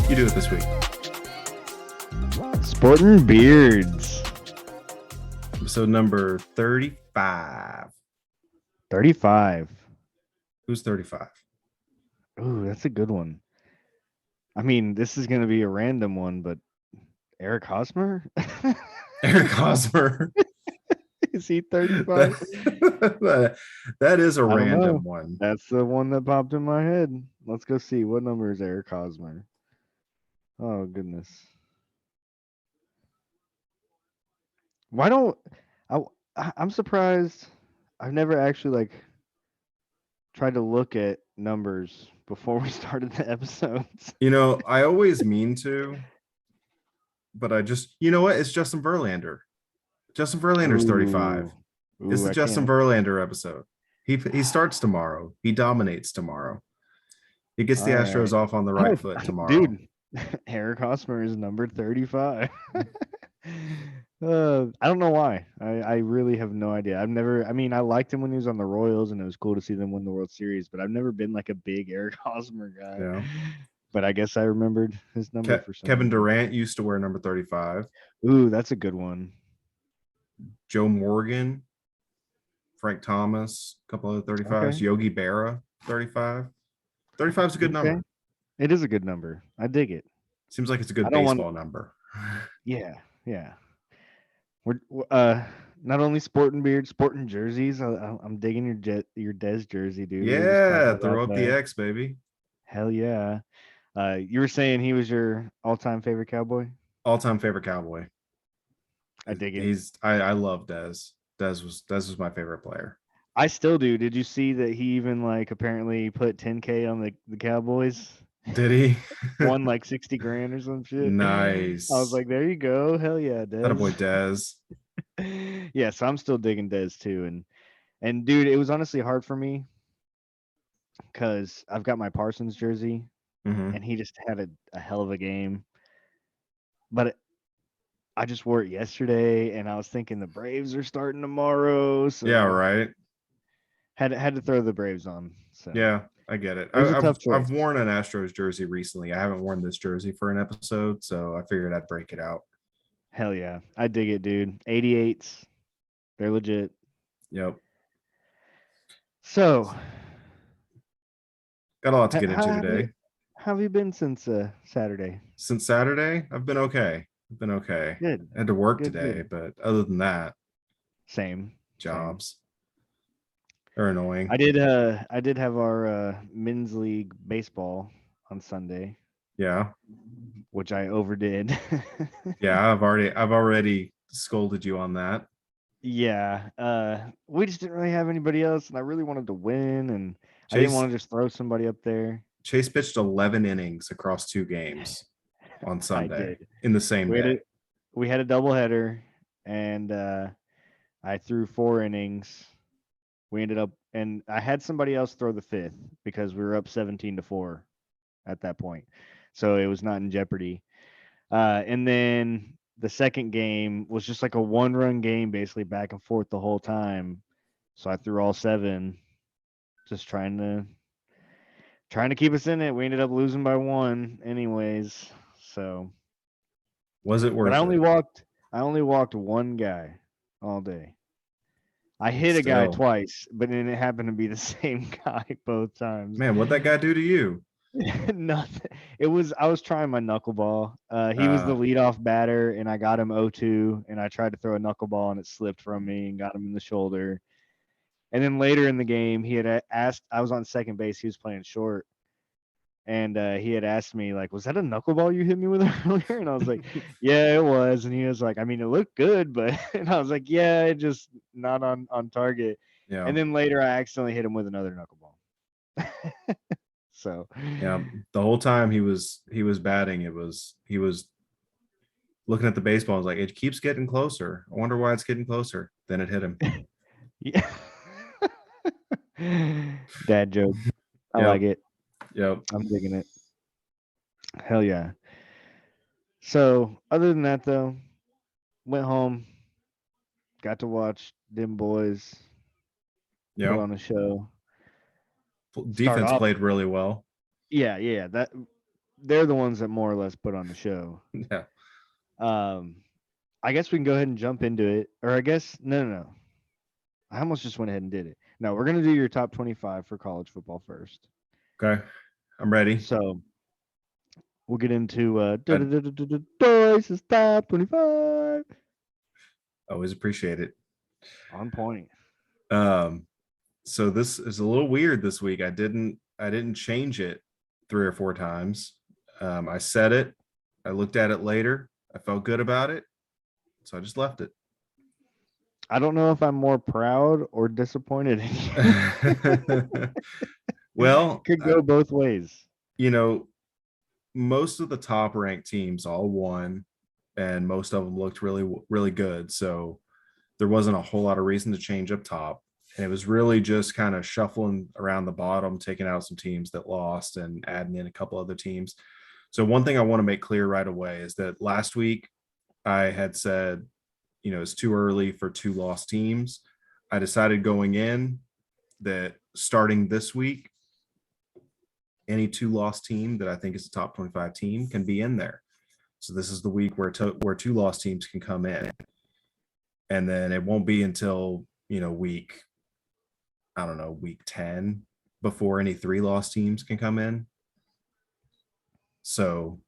You do it this week. Sportin' Beards. Episode number 35. 35. Who's 35? Ooh, that's a good one. I mean, this is going to be a random one, but Eric Hosmer? Eric Hosmer. Is he 35? That is a I don't know. random one. That's the one that popped in my head. Let's go see. What number is Eric Hosmer? Oh, goodness. Why don't I'm surprised. I've never actually tried to look at numbers before we started the episodes. You know, I always mean to, but I just, you know what? It's Justin Verlander. Justin Verlander's 35. It's the Justin Verlander episode. He starts tomorrow. He dominates tomorrow. He gets the Astros off on the right foot tomorrow. Dude, Eric Hosmer is number 35. I don't know why. I really have no idea. I liked him when he was on the Royals, and it was cool to see them win the World Series, but I've never been like a big Eric Hosmer guy. Yeah. But I guess I remembered his number for some Kevin reason. Durant used to wear number 35. Ooh, that's a good one. Joe Morgan, Frank Thomas, a couple of 35s. Okay. Yogi Berra, 35. 35 is a good number. It is a good number. I dig it. Seems like it's a good baseball number. Yeah. We're not only sporting beards, sporting jerseys. I'm digging your Dez jersey, dude. Yeah, throw up the X, baby. Hell yeah. You were saying he was your all-time favorite Cowboy? All-time favorite Cowboy. I dig it. I love Dez. Dez was my favorite player. I still do. Did you see that he even apparently put 10K on the Cowboys? Did he? Won like 60 grand or some shit. Nice. I was like, there you go. Hell yeah, Dez. That boy Dez. Yeah, so I'm still digging Dez too. And dude, it was honestly hard for me because I've got my Parsons jersey and he just had a hell of a game. But I just wore it yesterday and I was thinking the Braves are starting tomorrow. So yeah, right. Had to throw the Braves on. So yeah, I get it. I've worn an Astros jersey recently. I haven't worn this jersey for an episode, so I figured I'd break it out. Hell yeah. I dig it, dude. 88s. They're legit. Yep. So got a lot to get into today. How have you been since Saturday? Since Saturday, I've been okay. Good. I had to work today, but other than that, same jobs. They're annoying. I did have our men's league baseball on Sunday. Yeah. Which I overdid. Yeah, I've already scolded you on that. Yeah. We just didn't really have anybody else, and I really wanted to win, and I didn't want to just throw somebody up there. Chase pitched 11 innings across 2 games on Sunday in the same day. We had a doubleheader, and I threw 4 innings. We ended up, and I had somebody else throw the 5th because we were up 17-4 at that point. So it was not in jeopardy. And then the second game was just like a 1-run game, basically back and forth the whole time. So I threw all 7, just trying to keep us in it. We ended up losing by 1 anyways. So was it worth it? I only walked 1 guy all day. I hit a guy twice, but then it happened to be the same guy both times. Man, what'd that guy do to you? Nothing. I was trying my knuckleball. He was the leadoff batter, and I got him 0-2, and I tried to throw a knuckleball, and it slipped from me and got him in the shoulder. And then later in the game, he had asked, I was on second base, he was playing short, and he had asked me, was that a knuckleball you hit me with earlier? And I was like, yeah, it was. And he was like, I mean, it looked good, but and I was like, yeah, it just not on target. Yeah. And then later I accidentally hit him with another knuckleball. So yeah, the whole time he was batting, he was looking at the baseball. I was like, it keeps getting closer. I wonder why it's getting closer. Then it hit him. Yeah. Dad joke. I like it. Yep. I'm digging it. Hell yeah. So other than that though, Went home, got to watch them boys put on a show. Defense played really well. Yeah. That they're the ones that more or less put on the show. Yeah. I guess we can go ahead and jump into it. Or I guess no. I almost just went ahead and did it. No, we're gonna do your top 25 for college football first. Okay. I'm ready. So we'll get into Doyce's top 25. Always appreciate it. On point. So this is a little weird this week. I didn't change it 3 or 4 times. I said it. I looked at it later. I felt good about it. So I just left it. I don't know if I'm more proud or disappointed. Well, could go both ways. Most of the top ranked teams all won, and most of them looked really, really good. So there wasn't a whole lot of reason to change up top. And it was really just kind of shuffling around the bottom, taking out some teams that lost and adding in a couple other teams. So one thing I want to make clear right away is that last week I had said, it's too early for 2 lost teams. I decided going in that starting this week, any 2 lost team that I think is a top 25 team can be in there. So this is the week where 2 lost teams can come in. And then it won't be until, week 10 before any 3 lost teams can come in. So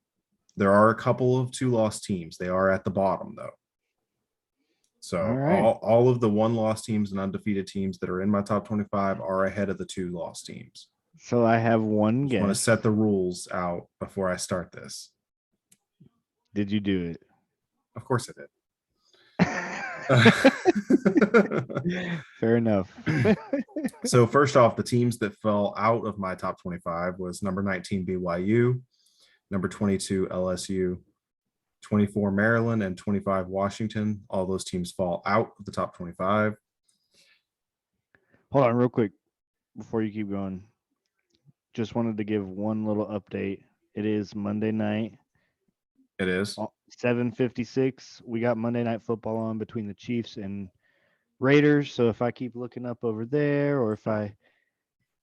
there are a couple of 2 lost teams. They are at the bottom though. So all of the 1 lost teams and undefeated teams that are in my top 25 are ahead of the 2 lost teams. So I have one guess. I want to set the rules out before I start this. Did you do it? Of course I did. Fair enough. So first off, the teams that fell out of my top 25 was number 19 BYU, number 22 LSU, 24 Maryland, and 25 Washington. All those teams fall out of the top 25. Hold on real quick before you keep going. Just wanted to give one little update. It is Monday night. It is 7:56. We got Monday Night Football on between the Chiefs and Raiders. So if I keep looking up over there, or if I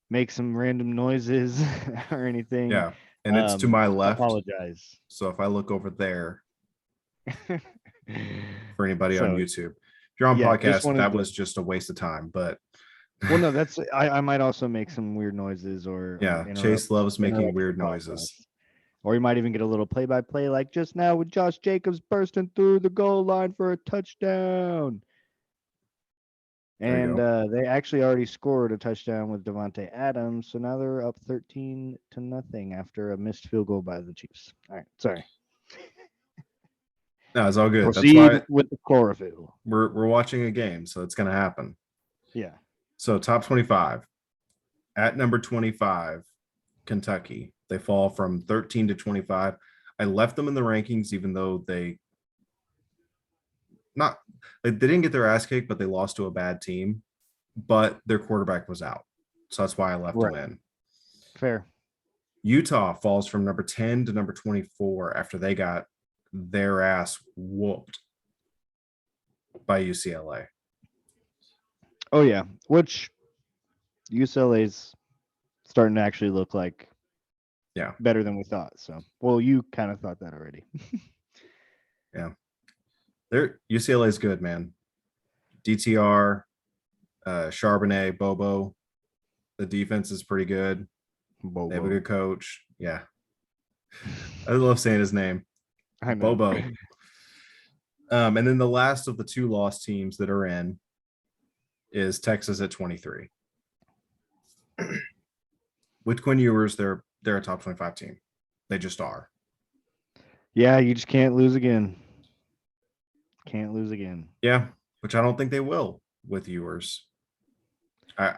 make some random noises or anything, yeah, and it's to my left. I apologize. So if I look over there, for anybody on YouTube, if you're on podcast, that was just a waste of time. But well, no, that's I might also make some weird noises or Chase loves making weird noises. Or you might even get a little play-by-play like just now with Josh Jacobs bursting through the goal line for a touchdown. And they actually already scored a touchdown with Devontae Adams, so now they're up 13-0 after a missed field goal by the Chiefs. All right, sorry. No, it's all good. Proceed That's why with the chlorophyll. We're watching a game, so it's going to happen. Yeah. So top 25. At number 25, Kentucky. They fall from 13 to 25. I left them in the rankings, even though they didn't get their ass kicked, but they lost to a bad team. But their quarterback was out, so that's why I left them in. Fair. Utah falls from number 10 to number 24 after they got their ass whooped by UCLA. Oh yeah, which UCLA's starting to actually look like better than we thought. So, well, you kind of thought that already. Yeah. UCLA is good, man. DTR, Charbonnet, Bobo. The defense is pretty good. Bobo. They have a good coach. Yeah. I love saying his name. I know. Bobo. And then the last of the 2 lost teams that are in is Texas at 23. With Quinn Ewers, they're a top 25 team. They just are. Yeah, you just can't lose again. Can't lose again. Yeah, which I don't think they will with Ewers. I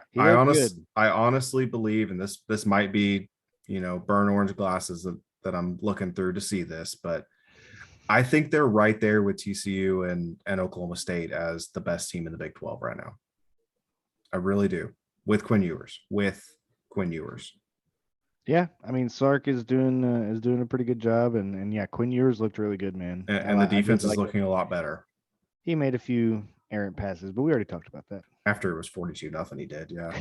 honestly believe, and this might be, burn orange glasses that I'm looking through to see this, but I think they're right there with TCU and Oklahoma State as the best team in the Big 12 right now. I really do. With Quinn Ewers. Yeah, I mean Sark is doing a pretty good job, and yeah, Quinn Ewers looked really good, man. And the defense is looking a lot better. He made a few errant passes, but we already talked about that. After it was 42-0, he did, yeah.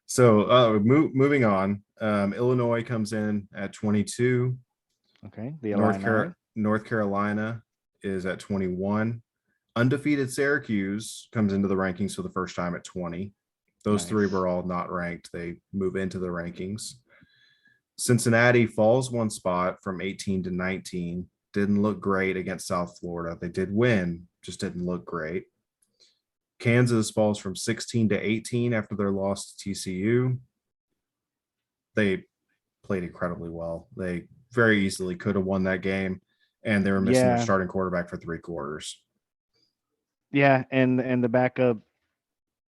So moving on. Illinois comes in at 22. Okay. The Illini. North Carolina is at 21. Undefeated Syracuse comes into the rankings for the first time at 20. Those three were all not ranked. They move into the rankings. Cincinnati falls one spot from 18 to 19. Didn't look great against South Florida. They did win, just didn't look great. Kansas falls from 16 to 18 after their loss to TCU. They played incredibly well. They very easily could have won that game, and they were missing their starting quarterback for 3 quarters. Yeah, and the backup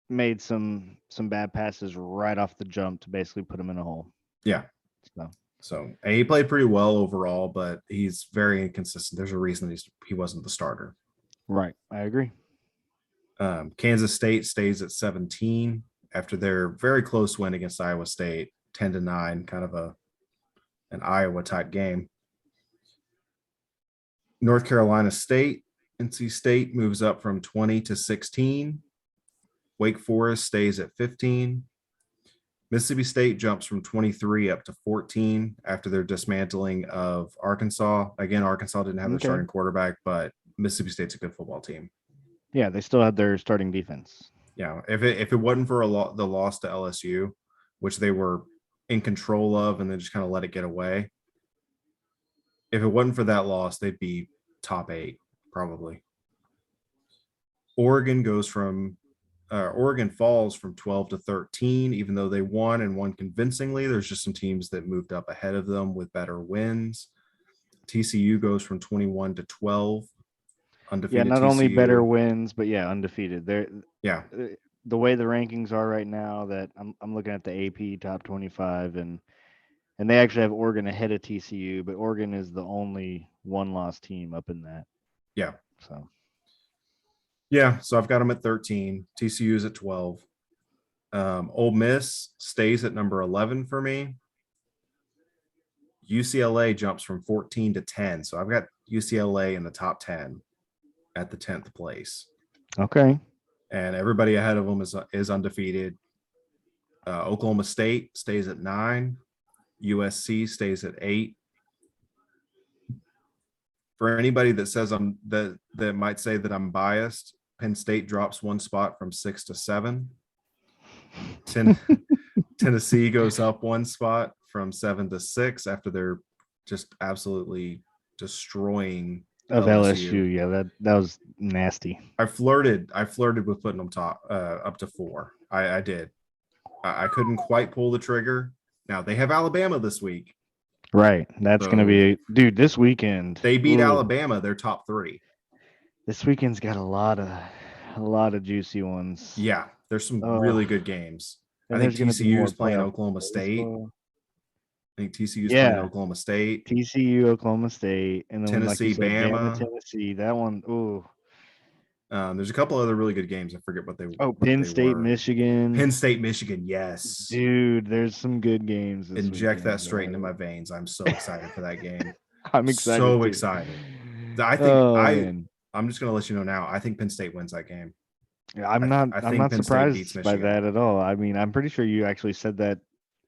made some bad passes right off the jump to basically put him in a hole. Yeah. So and he played pretty well overall, but he's very inconsistent. There's a reason he wasn't the starter. Right. I agree. Kansas State stays at 17 after their very close win against Iowa State, 10-9, kind of an Iowa type game. North Carolina State, NC State moves up from 20 to 16. Wake Forest stays at 15. Mississippi State jumps from 23 up to 14 after their dismantling of Arkansas. Again, Arkansas didn't have their starting quarterback, but Mississippi State's a good football team. Yeah, they still had their starting defense. Yeah, if it wasn't for the loss to LSU, which they were in control of and then just kind of let it get away, if it wasn't for that loss, they'd be top 8 probably. Oregon falls from 12 to 13, even though they won convincingly. There's just some teams that moved up ahead of them with better wins. TCU goes from 21 to 12. Undefeated. Yeah, not TCU. only better wins, but undefeated. Yeah. The way the rankings are right now, that I'm looking at the AP top 25, and they actually have Oregon ahead of TCU, but Oregon is the only one-loss team up in that. Yeah. So I've got them at 13. TCU is at 12. Ole Miss stays at number 11 for me. UCLA jumps from 14 to 10. So I've got UCLA in the top 10 at the 10th place. Okay. And everybody ahead of them is undefeated. Oklahoma State stays at 9. USC stays at 8. For anybody that says that might say that I'm biased, Penn State drops one spot from 6 to 7. Tennessee goes up one spot from 7 to 6 after they're just absolutely destroying of LSU. Yeah, that was nasty. I flirted with putting them up to 4. I did. I couldn't quite pull the trigger. Now they have Alabama this week. Right. That's going to be this weekend. They beat Alabama. They're top 3. This weekend's got a lot of juicy ones. Yeah, there's some really good games. And I think TCU is playing Oklahoma State. I think TCU is playing Oklahoma State. TCU, Oklahoma State, and then Tennessee, Bama. Tennessee. That one, ooh. There's a couple other really good games. I forget what they. Penn State, Michigan. Penn State, Michigan. Yes, dude. There's some good games. Inject that straight into my veins. I'm so excited for that game. I'm excited. So excited. I think I'm just gonna let you know now. I think Penn State wins that game. Yeah, I'm not surprised by that at all. I mean, I'm pretty sure you actually said that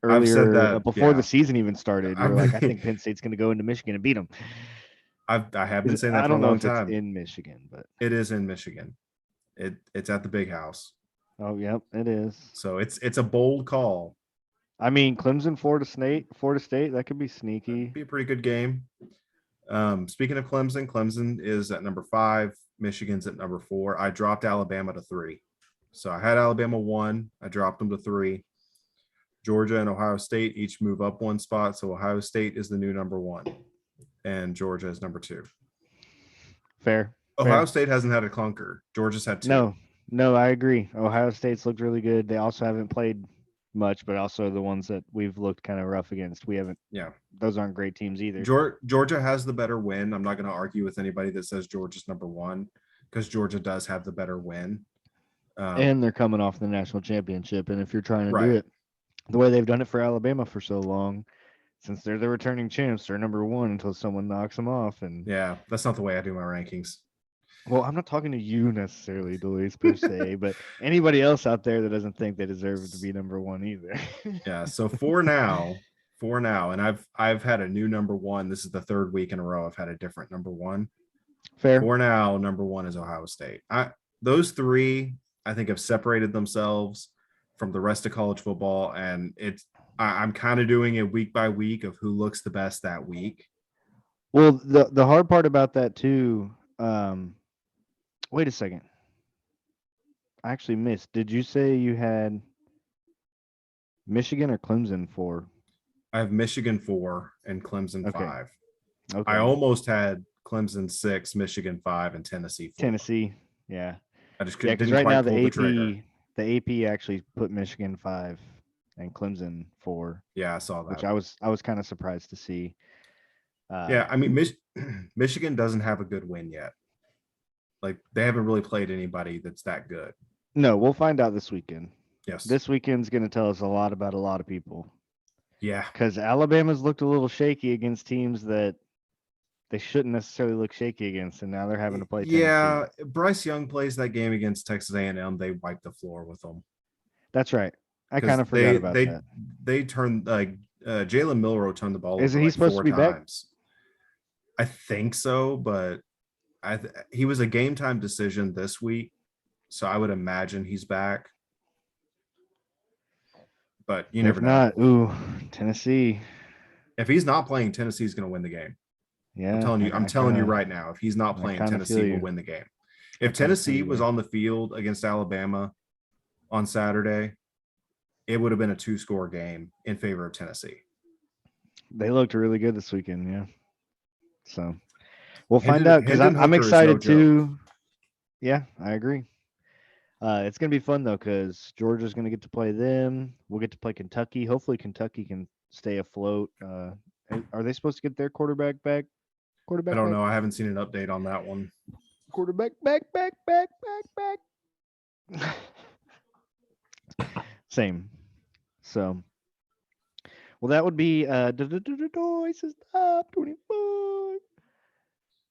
earlier before the season even started. You're like, I think Penn State's going to go into Michigan and beat them. I have been saying that for a long time. It's in Michigan, but it is in Michigan. It's at the Big House. Oh, yep, it is. So it's a bold call. I mean, Clemson, Florida State, that could be sneaky. That'd be a pretty good game. Speaking of Clemson is at number 5. Michigan's at number 4. I dropped Alabama to 3. So I had Alabama 1. I dropped them to 3. Georgia and Ohio State each move up one spot. So Ohio State is the new number 1. And Georgia is number 2. Fair. Ohio State hasn't had a clunker. Georgia's had 2. No, I agree. Ohio State's looked really good. They also haven't played much, but also the ones that we've looked kind of rough against. We haven't. Yeah. Those aren't great teams either. Georgia has the better win. I'm not going to argue with anybody that says Georgia's number 1 because Georgia does have the better win. And they're coming off the national championship. And if you're trying to do it the way they've done it for Alabama for so long, since they're the returning champs, they're number 1 until someone knocks them off. And yeah, that's not the way I do my rankings. Well, I'm not talking to you necessarily, Doyce, per se, but anybody else out there that doesn't think they deserve to be number one either. Yeah. So for now, and I've had a new number one. This is the third week in a row I've had a different number one. Fair. For now, number one is Ohio State. Those three, I think, have separated themselves from the rest of college football, and I'm kind of doing it week by week of who looks the best that week. Well, the hard part about that too. Wait a second. I actually missed. Did you say you had Michigan or Clemson for? I have Michigan 4 and Clemson Okay. 5. Okay. I almost had Clemson 6, Michigan 5, and Tennessee 4. Tennessee. Yeah. I just Yeah, because didn't right now quite pull the trigger. the AP actually put Michigan 5 and Clemson 4, Yeah, I saw which that. I was kind of surprised to see. Yeah, I mean, Michigan doesn't have a good win yet. Like, they haven't really played anybody that's that good. No, we'll find out this weekend. Yes. This weekend's going to tell us a lot about a lot of people. Yeah. Because Alabama's looked a little shaky against teams that they shouldn't necessarily look shaky against, and now they're having to play Tennessee. Yeah, Bryce Young plays that game against Texas A&M. They wipe the floor with them. That's right. I kind of forgot about that. They turned Jalen Milroe turned the ball Isn't over he like supposed 4 to be times. Back? I think so, but he was a game time decision this week, so I would imagine he's back. But you never know. If not, ooh, Tennessee. If he's not playing, Tennessee's going to win the game. Yeah, I'm telling you right now. If he's not playing, Tennessee will win the game. If Tennessee was on the field against Alabama on Saturday, it would have been a 2-score game in favor of Tennessee. They looked really good this weekend, yeah. So we'll find out because I'm excited too. Yeah, I agree. It's gonna be fun though because Georgia's gonna get to play them. We'll get to play Kentucky. Hopefully, Kentucky can stay afloat. Are they supposed to get their quarterback back? I don't know. I haven't seen an update on that one. Quarterback back. Same. So, well, that would be Doyce is top 24.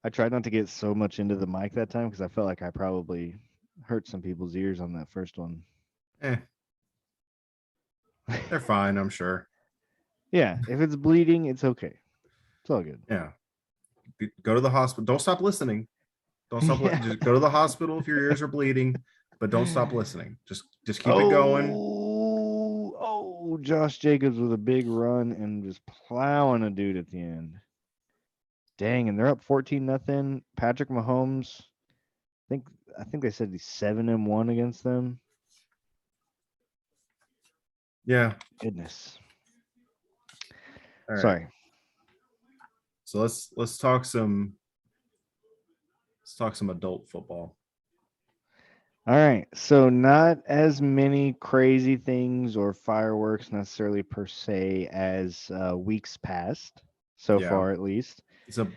I tried not to get so much into the mic that time because I felt like I probably hurt some people's ears on that first one. They're fine, I'm sure. Yeah, if it's bleeding, it's okay. It's all good. Yeah. Go to the hospital. Don't stop listening. Don't stop. Just go to the hospital if your ears are bleeding, but don't stop listening. Just keep it going. Oh, Josh Jacobs with a big run and just plowing a dude at the end. Dang, and they're up 14-0. Patrick Mahomes, I think they said he's 7-1 against them. Yeah. Goodness. All right. Sorry. So let's talk some adult football. All right. So not as many crazy things or fireworks necessarily per se as weeks past so far, at least. So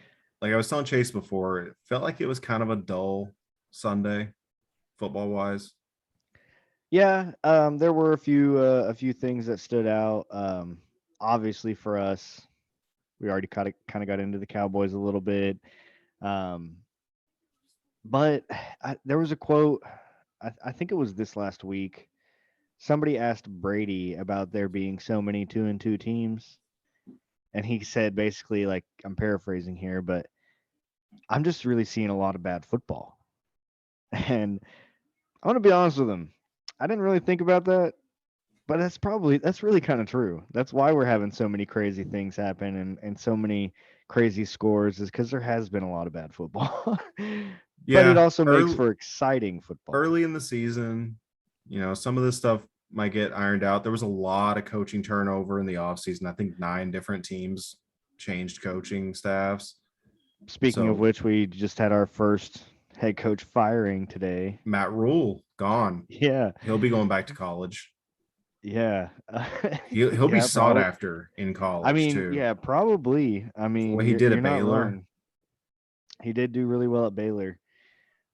like I was telling Chase before, it felt like it was kind of a dull Sunday football wise. Yeah, there were a few things that stood out. Obviously for us, we already kind of got into the Cowboys a little bit. But there was a quote, I think it was this last week. Somebody asked Brady about there being so many 2-2 teams. And he said basically, like, I'm paraphrasing here, but I'm just really seeing a lot of bad football. And I want to be honest with him. I didn't really think about that, but that's really kind of true. That's why we're having so many crazy things happen and so many crazy scores is because there has been a lot of bad football. Yeah, but it also makes for exciting football. Early in the season, some of this stuff might get ironed out. There was a lot of coaching turnover in the offseason. I think 9 different teams changed coaching staffs. Speaking of which, we just had our first head coach firing today. Matt Rule gone. Yeah, he'll be going back to college. Yeah, he'll be sought after in college. I mean, too. Yeah, probably. I mean, what he did at Baylor. He did do really well at Baylor.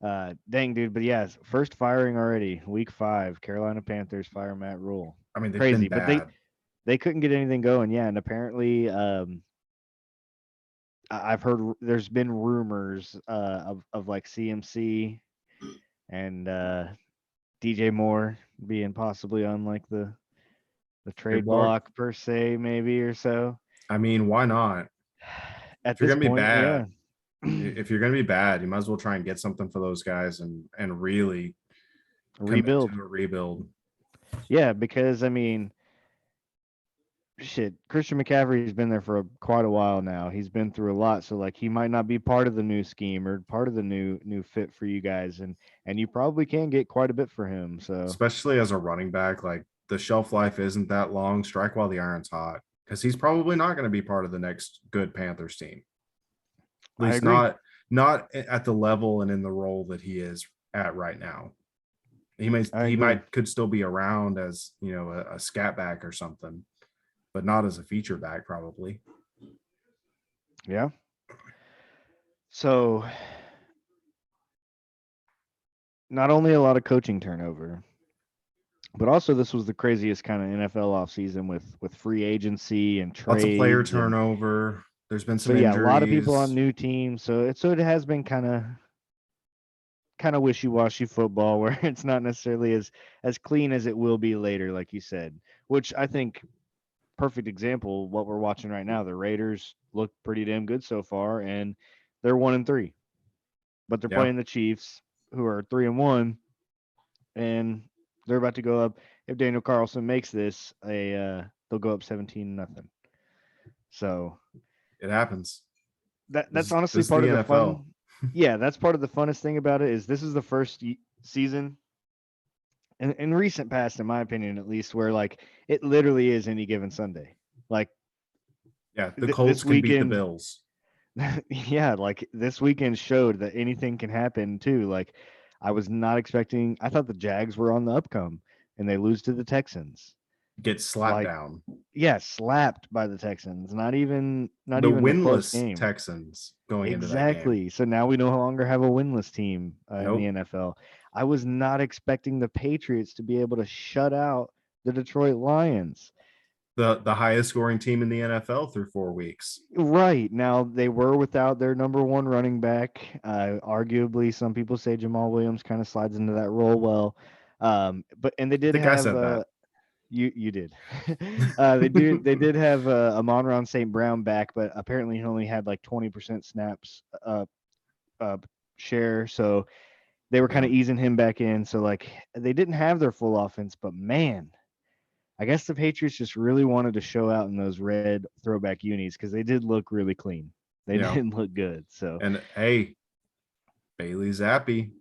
Dang, dude. But yes, first firing already. Week 5, Carolina Panthers fire Matt Rule. I mean, crazy, but they couldn't get anything going. Yeah, and apparently, I've heard there's been rumors of like CMC and DJ Moore being possibly on like the trade block per se, maybe or so. I mean, why not? At If you're this gonna be point, bad, yeah. if you're gonna be bad, you might as well try and get something for those guys and really commit Rebuild. to a rebuild. Yeah, because I mean, shit, Christian McCaffrey's been there for quite a while now. He's been through a lot, so like he might not be part of the new scheme or part of the new fit for you guys, and you probably can get quite a bit for him. So Especially as a running back, like the shelf life isn't that long. Strike while the iron's hot, because he's probably not going to be part of the next good Panthers team. At I least agree. not at the level and in the role that he is at right now. I He agree. might could still be around as a scat back or something, but not as a feature back probably. Yeah. So not only a lot of coaching turnover, but also this was the craziest kind of NFL offseason with free agency and Lots of player trades and turnover. There's been so some yeah, a lot of people on injuries. new teams. So it has been kind of wishy-washy football where it's not necessarily as clean as it will be later, like you said. Which I think perfect example what we're watching right now. The Raiders look pretty damn good so far, and they're 1-3, but they're Yeah, playing the Chiefs, who are 3-1, and they're about to go up. If Daniel Carlson makes this, they'll go up 17-0. So it happens. that's honestly This is part the of the NFL. fun. Yeah, that's part of the funnest thing about it is this is the first season in recent past, in my opinion, at least, where like it literally is any given Sunday. Like Yeah, the this Colts can beat the weekend, Bills. yeah, like this weekend showed that anything can happen too. Like I was not expecting. I thought the Jags were on the upcome, and they lose to the Texans. Get slapped Like down. yeah, slapped by the Texans. Not The even a close winless game. Texans going into that game. Exactly. So now we no longer have a winless team in the Nope. NFL. I was not expecting the Patriots to be able to shut out the Detroit Lions. The highest scoring team in the NFL through 4 weeks. Right. Now they were without their number one running back. Arguably, some people say Jamal Williams kind of slides into that role well. But and they I did think I have said that. you did. They did have Amon-Ra St. Brown back, but apparently he only had like 20% snaps uh share. So they were kind Yeah. of easing him back in. So like they didn't have their full offense, but man, I guess the Patriots just really wanted to show out in those red throwback unis because they did look really clean. They Yeah. didn't look good. So And hey, Bailey Zappi.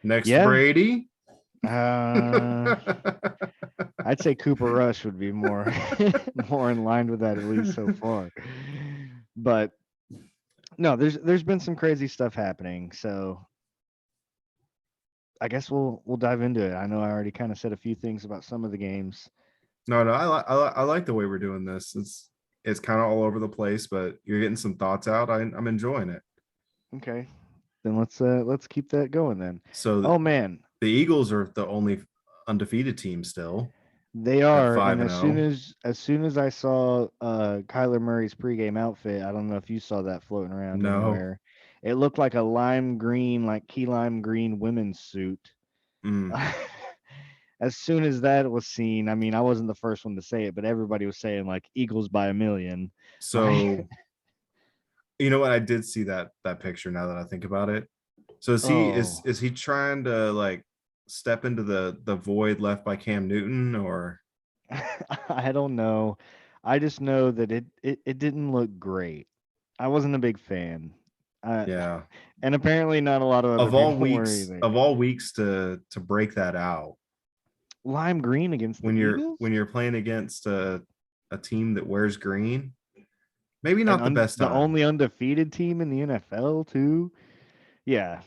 Next yeah, Brady. uh, I'd say Cooper Rush would be more more in line with that at least so far. But no, there's been some crazy stuff happening. So I guess we'll dive into it. I know I already kind of said a few things about some of the games. No, I like the way we're doing this. It's kind of all over the place, but you're getting some thoughts out. I'm enjoying it. Okay. Then let's keep that going then. So Oh man, the Eagles are the only undefeated team still they at are. five And and zero. as soon as I saw Kyler Murray's pregame outfit, I don't know if you saw that floating around No, anywhere. It looked like a lime green, like key lime green women's suit. mm. As soon as that was seen, I mean, I wasn't the first one to say it, but everybody was saying like Eagles by a million. Like, So you know what? I did see that picture now that I think about it. So oh, is he trying to like step into the void left by Cam Newton or I don't know. I just know that it didn't look great. I wasn't a big fan. Uh, yeah. and apparently not a lot of other people were either. Of all weeks to break that out Lime green against the when Eagles? you're playing against a team that wears green, maybe And not the best the time. only undefeated team in the NFL too? Yeah.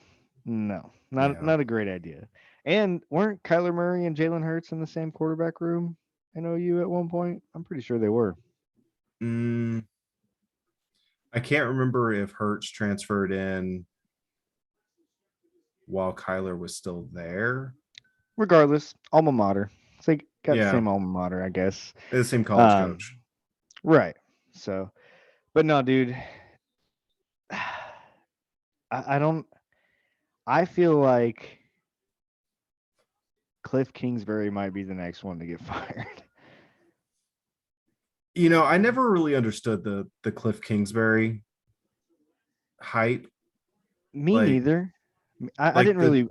No. Yeah. Not a great idea. And weren't Kyler Murray and Jalen Hurts in the same quarterback room in OU at one point? I'm pretty sure they were. Mm, I can't remember if Hertz transferred in while Kyler was still there. Regardless, alma mater. So they got the Yeah, same alma mater, I guess. they're the same college Um, coach. right. So, but no, dude. I don't. I feel like Cliff Kingsbury might be the next one to get fired. I never really understood the Cliff Kingsbury hype. Me Like, neither. I like didn't really.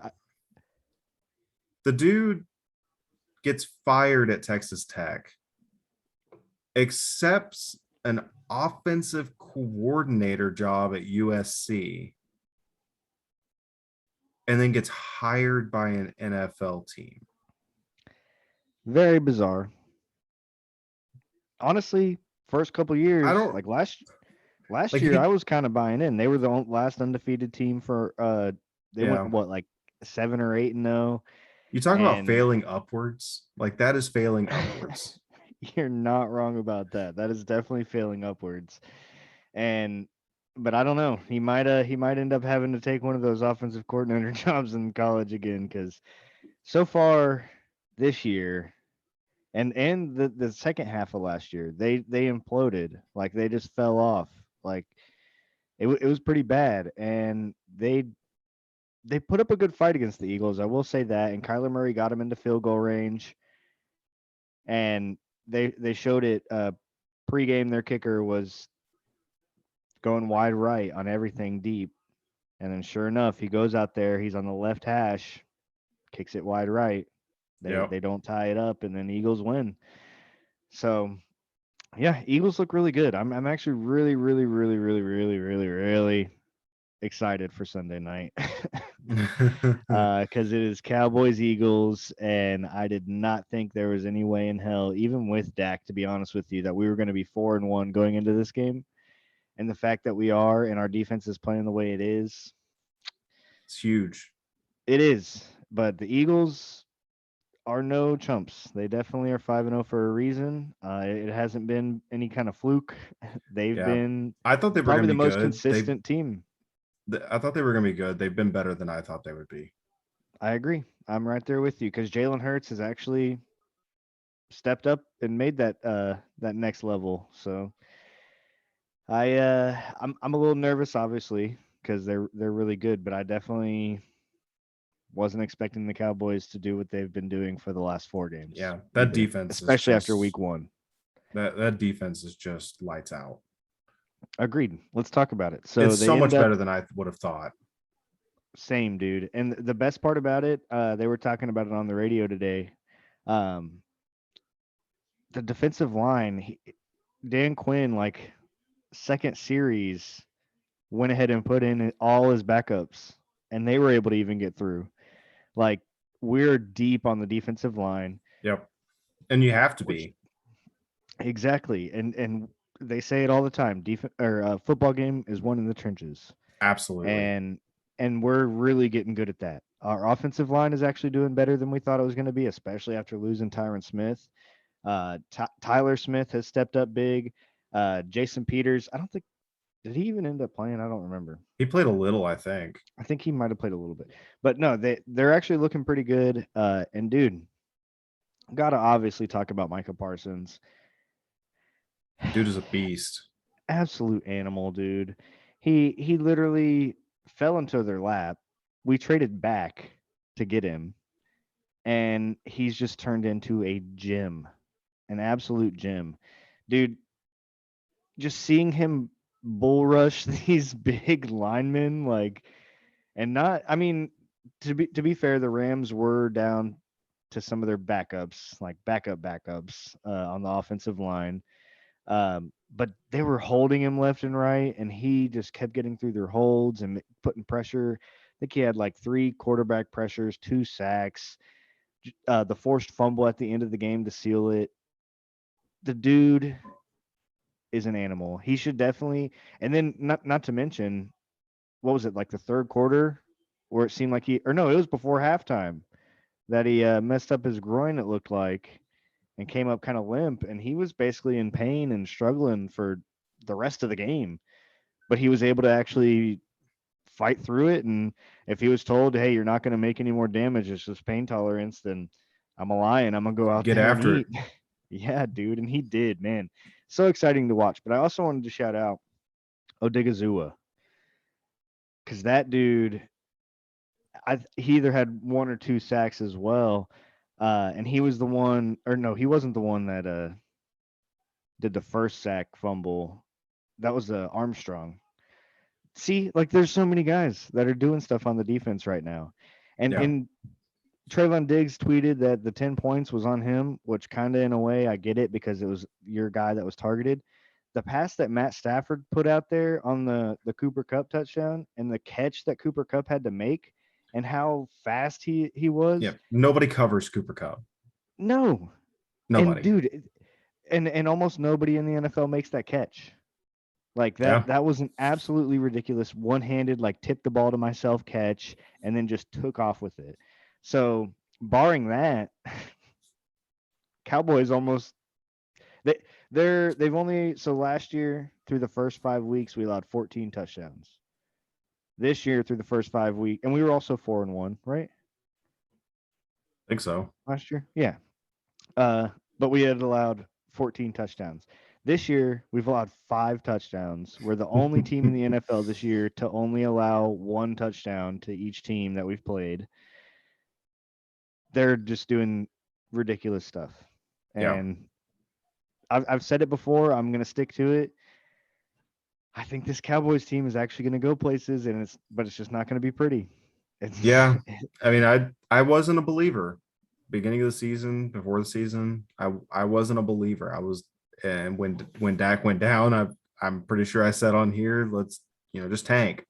the dude gets fired at Texas Tech, accepts an offensive coordinator job at USC, and then gets hired by an NFL team. Very bizarre. Honestly, first couple I years, don't like last like year, I he was kind of buying in. They were the last undefeated team for they went yeah. what, like 7 or 8-0, You talk about and failing upwards, like that is failing upwards. you're not wrong about that. That is definitely failing upwards. And but I don't know. He might end up having to take one of those offensive coordinator jobs in college again, because so far this year and the second half of last year, they imploded. Like they just fell off. Like it was pretty bad, and they put up a good fight against the Eagles. I will say that, and Kyler Murray got him into field goal range, and they showed it pregame. Their kicker was going wide right on everything deep, and then sure enough, he goes out there. He's on the left hash, kicks it wide right. They Yep. they don't tie it up, and then Eagles win. So yeah, Eagles look really good. I'm actually really, really, really, really, really, really, really excited for Sunday night. Because it is Cowboys Eagles, and I did not think there was any way in hell, even with Dak, to be honest with you, that we were going to be 4-1 going into this game. And the fact that we are, and our defense is playing the way it is, It's huge. it is. But the Eagles are no chumps. They definitely are 5-0 for a reason. It hasn't been any kind of fluke. They've Yeah. been I thought they were probably gonna the be most good. consistent team. I thought they were gonna be good. They've been better than I thought they would be. I agree. I'm right there with you, because Jalen Hurts has actually stepped up and made that next level. So I'm a little nervous, obviously, because they're really good, but I definitely wasn't expecting the Cowboys to do what they've been doing for the last 4 games Yeah, that either, defense is especially after just week 1. that defense is just lights out. Agreed. Let's talk about it. So It's they so end much up better than I would have thought. same, dude. And the best part about it, they were talking about it on the radio today. Um, the defensive line, Dan Quinn, like second series, went ahead and put in all his backups, and they were able to even get through. Like we're deep on the defensive line, Yep. And you have to which be. exactly, and they say it all the time. Defense or football game is won in the trenches, Absolutely. and we're really getting good at that. Our offensive line is actually doing better than we thought it was going to be, especially after losing Tyron Smith. Tyler Smith has stepped up big. Jason Peters, I don't think did he even end up playing? I don't remember. He played a little, I think. I think he might have played a little bit, but no, they're actually looking pretty good. And dude, gotta obviously talk about Micah Parsons. Dude is a beast. Absolute animal, dude. He literally fell into their lap. We traded back to get him, and he's just turned into a gem, an absolute gem, dude. Just seeing him bull rush these big linemen, like, and not, I mean, to be fair, the Rams were down to some of their backups, like backups on the offensive line. But they were holding him left and right, and he just kept getting through their holds and putting pressure. I think he had like 3 quarterback pressures, 2 sacks, the forced fumble at the end of the game to seal it. The dude is an animal. He should definitely, and then not to mention, what was it, like the third quarter where it seemed like or no, it was before halftime that he messed up his groin, it looked like, and came up kind of limp, and he was basically in pain and struggling for the rest of the game. But he was able to actually fight through it, and if he was told, "Hey, you're not going to make any more damage, it's just pain tolerance," then I'm a lion. I'm gonna go out Get there and after it. eat. Yeah, dude, and he did, man. So exciting to watch. But I also wanted to shout out Odigazua. because that dude, he either had 1 or 2 sacks as well, and he was the one, or no, he wasn't the one that did the first sack fumble. That was Armstrong. See, like there's so many guys that are doing stuff on the defense right now, and Trayvon Diggs tweeted that the 10 points was on him, which kind of in a way I get it because it was your guy that was targeted. The pass that Matt Stafford put out there on the Cooper Cup touchdown and the catch that Cooper Cup had to make and how fast he was. Yeah, nobody covers Cooper Cup. No. Nobody. And dude, and almost nobody in the NFL makes that catch. Like that was an absolutely ridiculous one-handed, like tip the ball to myself catch and then just took off with it. So barring that, Cowboys almost they've only, so last year through the first 5 weeks we allowed 14 touchdowns. This year through the first 5 weeks, and we were also 4-1, right? I think so. Last year, yeah. But we had allowed 14 touchdowns. This year we've allowed 5 touchdowns. We're the only team in the NFL this year to only allow 1 touchdown to each team that we've played. They're just doing ridiculous stuff, and I've said it before. I'm gonna stick to it. I think this Cowboys team is actually gonna go places, but it's just not gonna be pretty. Yeah, I mean, I wasn't a believer beginning of the season, before the season. I wasn't a believer. I was, and when Dak went down, I'm pretty sure I said on here, let's just tank.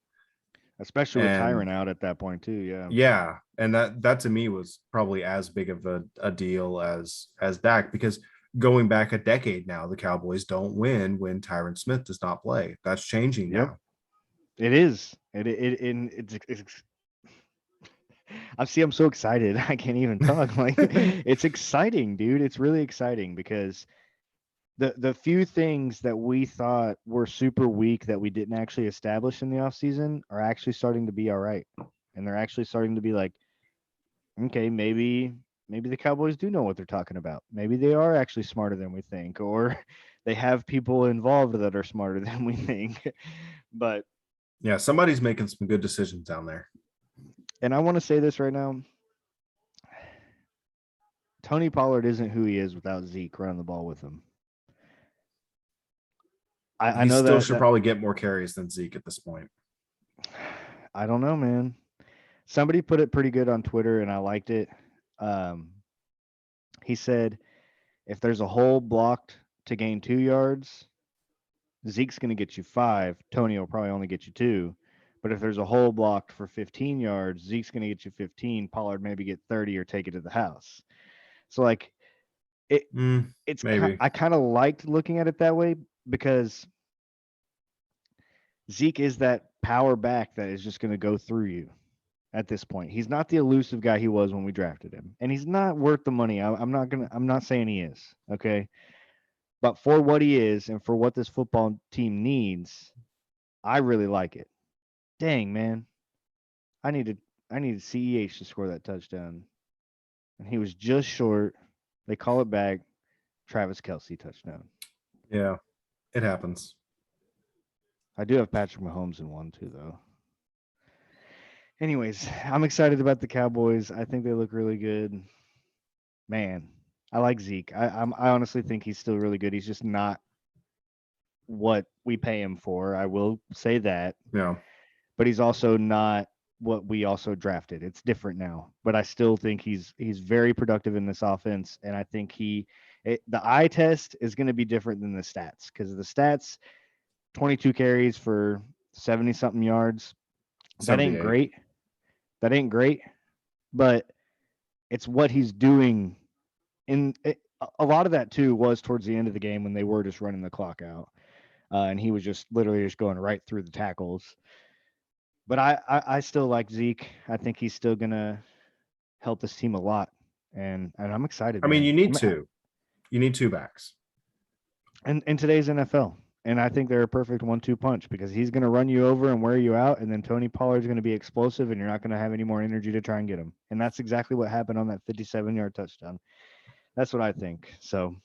Especially with Tyron out at that point too. Yeah. Yeah, and that to me was probably as big of a deal as Dak, because going back a decade now, the Cowboys don't win when Tyron Smith does not play. That's changing now. It is. It's I see. I'm so excited. I can't even talk. Like it's exciting, dude. It's really exciting because the few things that we thought were super weak that we didn't actually establish in the offseason are actually starting to be all right. And they're actually starting to be like, okay, maybe the Cowboys do know what they're talking about. Maybe they are actually smarter than we think, or they have people involved that are smarter than we think. But yeah, somebody's making some good decisions down there. And I want to say this right now. Tony Pollard isn't who he is without Zeke running the ball with him. I know still should probably get more carries than Zeke at this point. I don't know, man. Somebody put it pretty good on Twitter, and I liked it. He said, if there's a hole blocked to gain 2 yards, Zeke's going to get you 5. Tony will probably only get you 2. But if there's a hole blocked for 15 yards, Zeke's going to get you 15. Pollard maybe get 30 or take it to the house. So like it's maybe. I kind of liked looking at it that way because Zeke is that power back that is just going to go through you at this point. He's not the elusive guy he was when we drafted him, and he's not worth the money. I'm not saying he is, okay? But for what he is and for what this football team needs, I really like it. Dang, man. I needed CEH to score that touchdown. And he was just short. They call it back. Travis Kelce touchdown. Yeah, it happens. I do have Patrick Mahomes in one too, though. Anyways, I'm excited about the Cowboys. I think they look really good. Man, I like Zeke. I honestly think he's still really good. He's just not what we pay him for. I will say that. Yeah. But he's also not what we also drafted. It's different now. But I still think he's very productive in this offense, and I think the eye test is going to be different than the stats, because the stats, 22 carries for 70 something yards. That ain't great. That ain't great, but it's what he's doing. A lot of that too was towards the end of the game when they were just running the clock out, and he was just literally just going right through the tackles. But I still like Zeke. I think he's still gonna help this team a lot, and I'm excited. I mean, you need 2 backs, and in today's NFL. And I think they're a perfect 1-2 punch, because he's going to run you over and wear you out, and then Tony Pollard's going to be explosive, and you're not going to have any more energy to try and get him. And that's exactly what happened on that 57-yard touchdown. That's what I think. So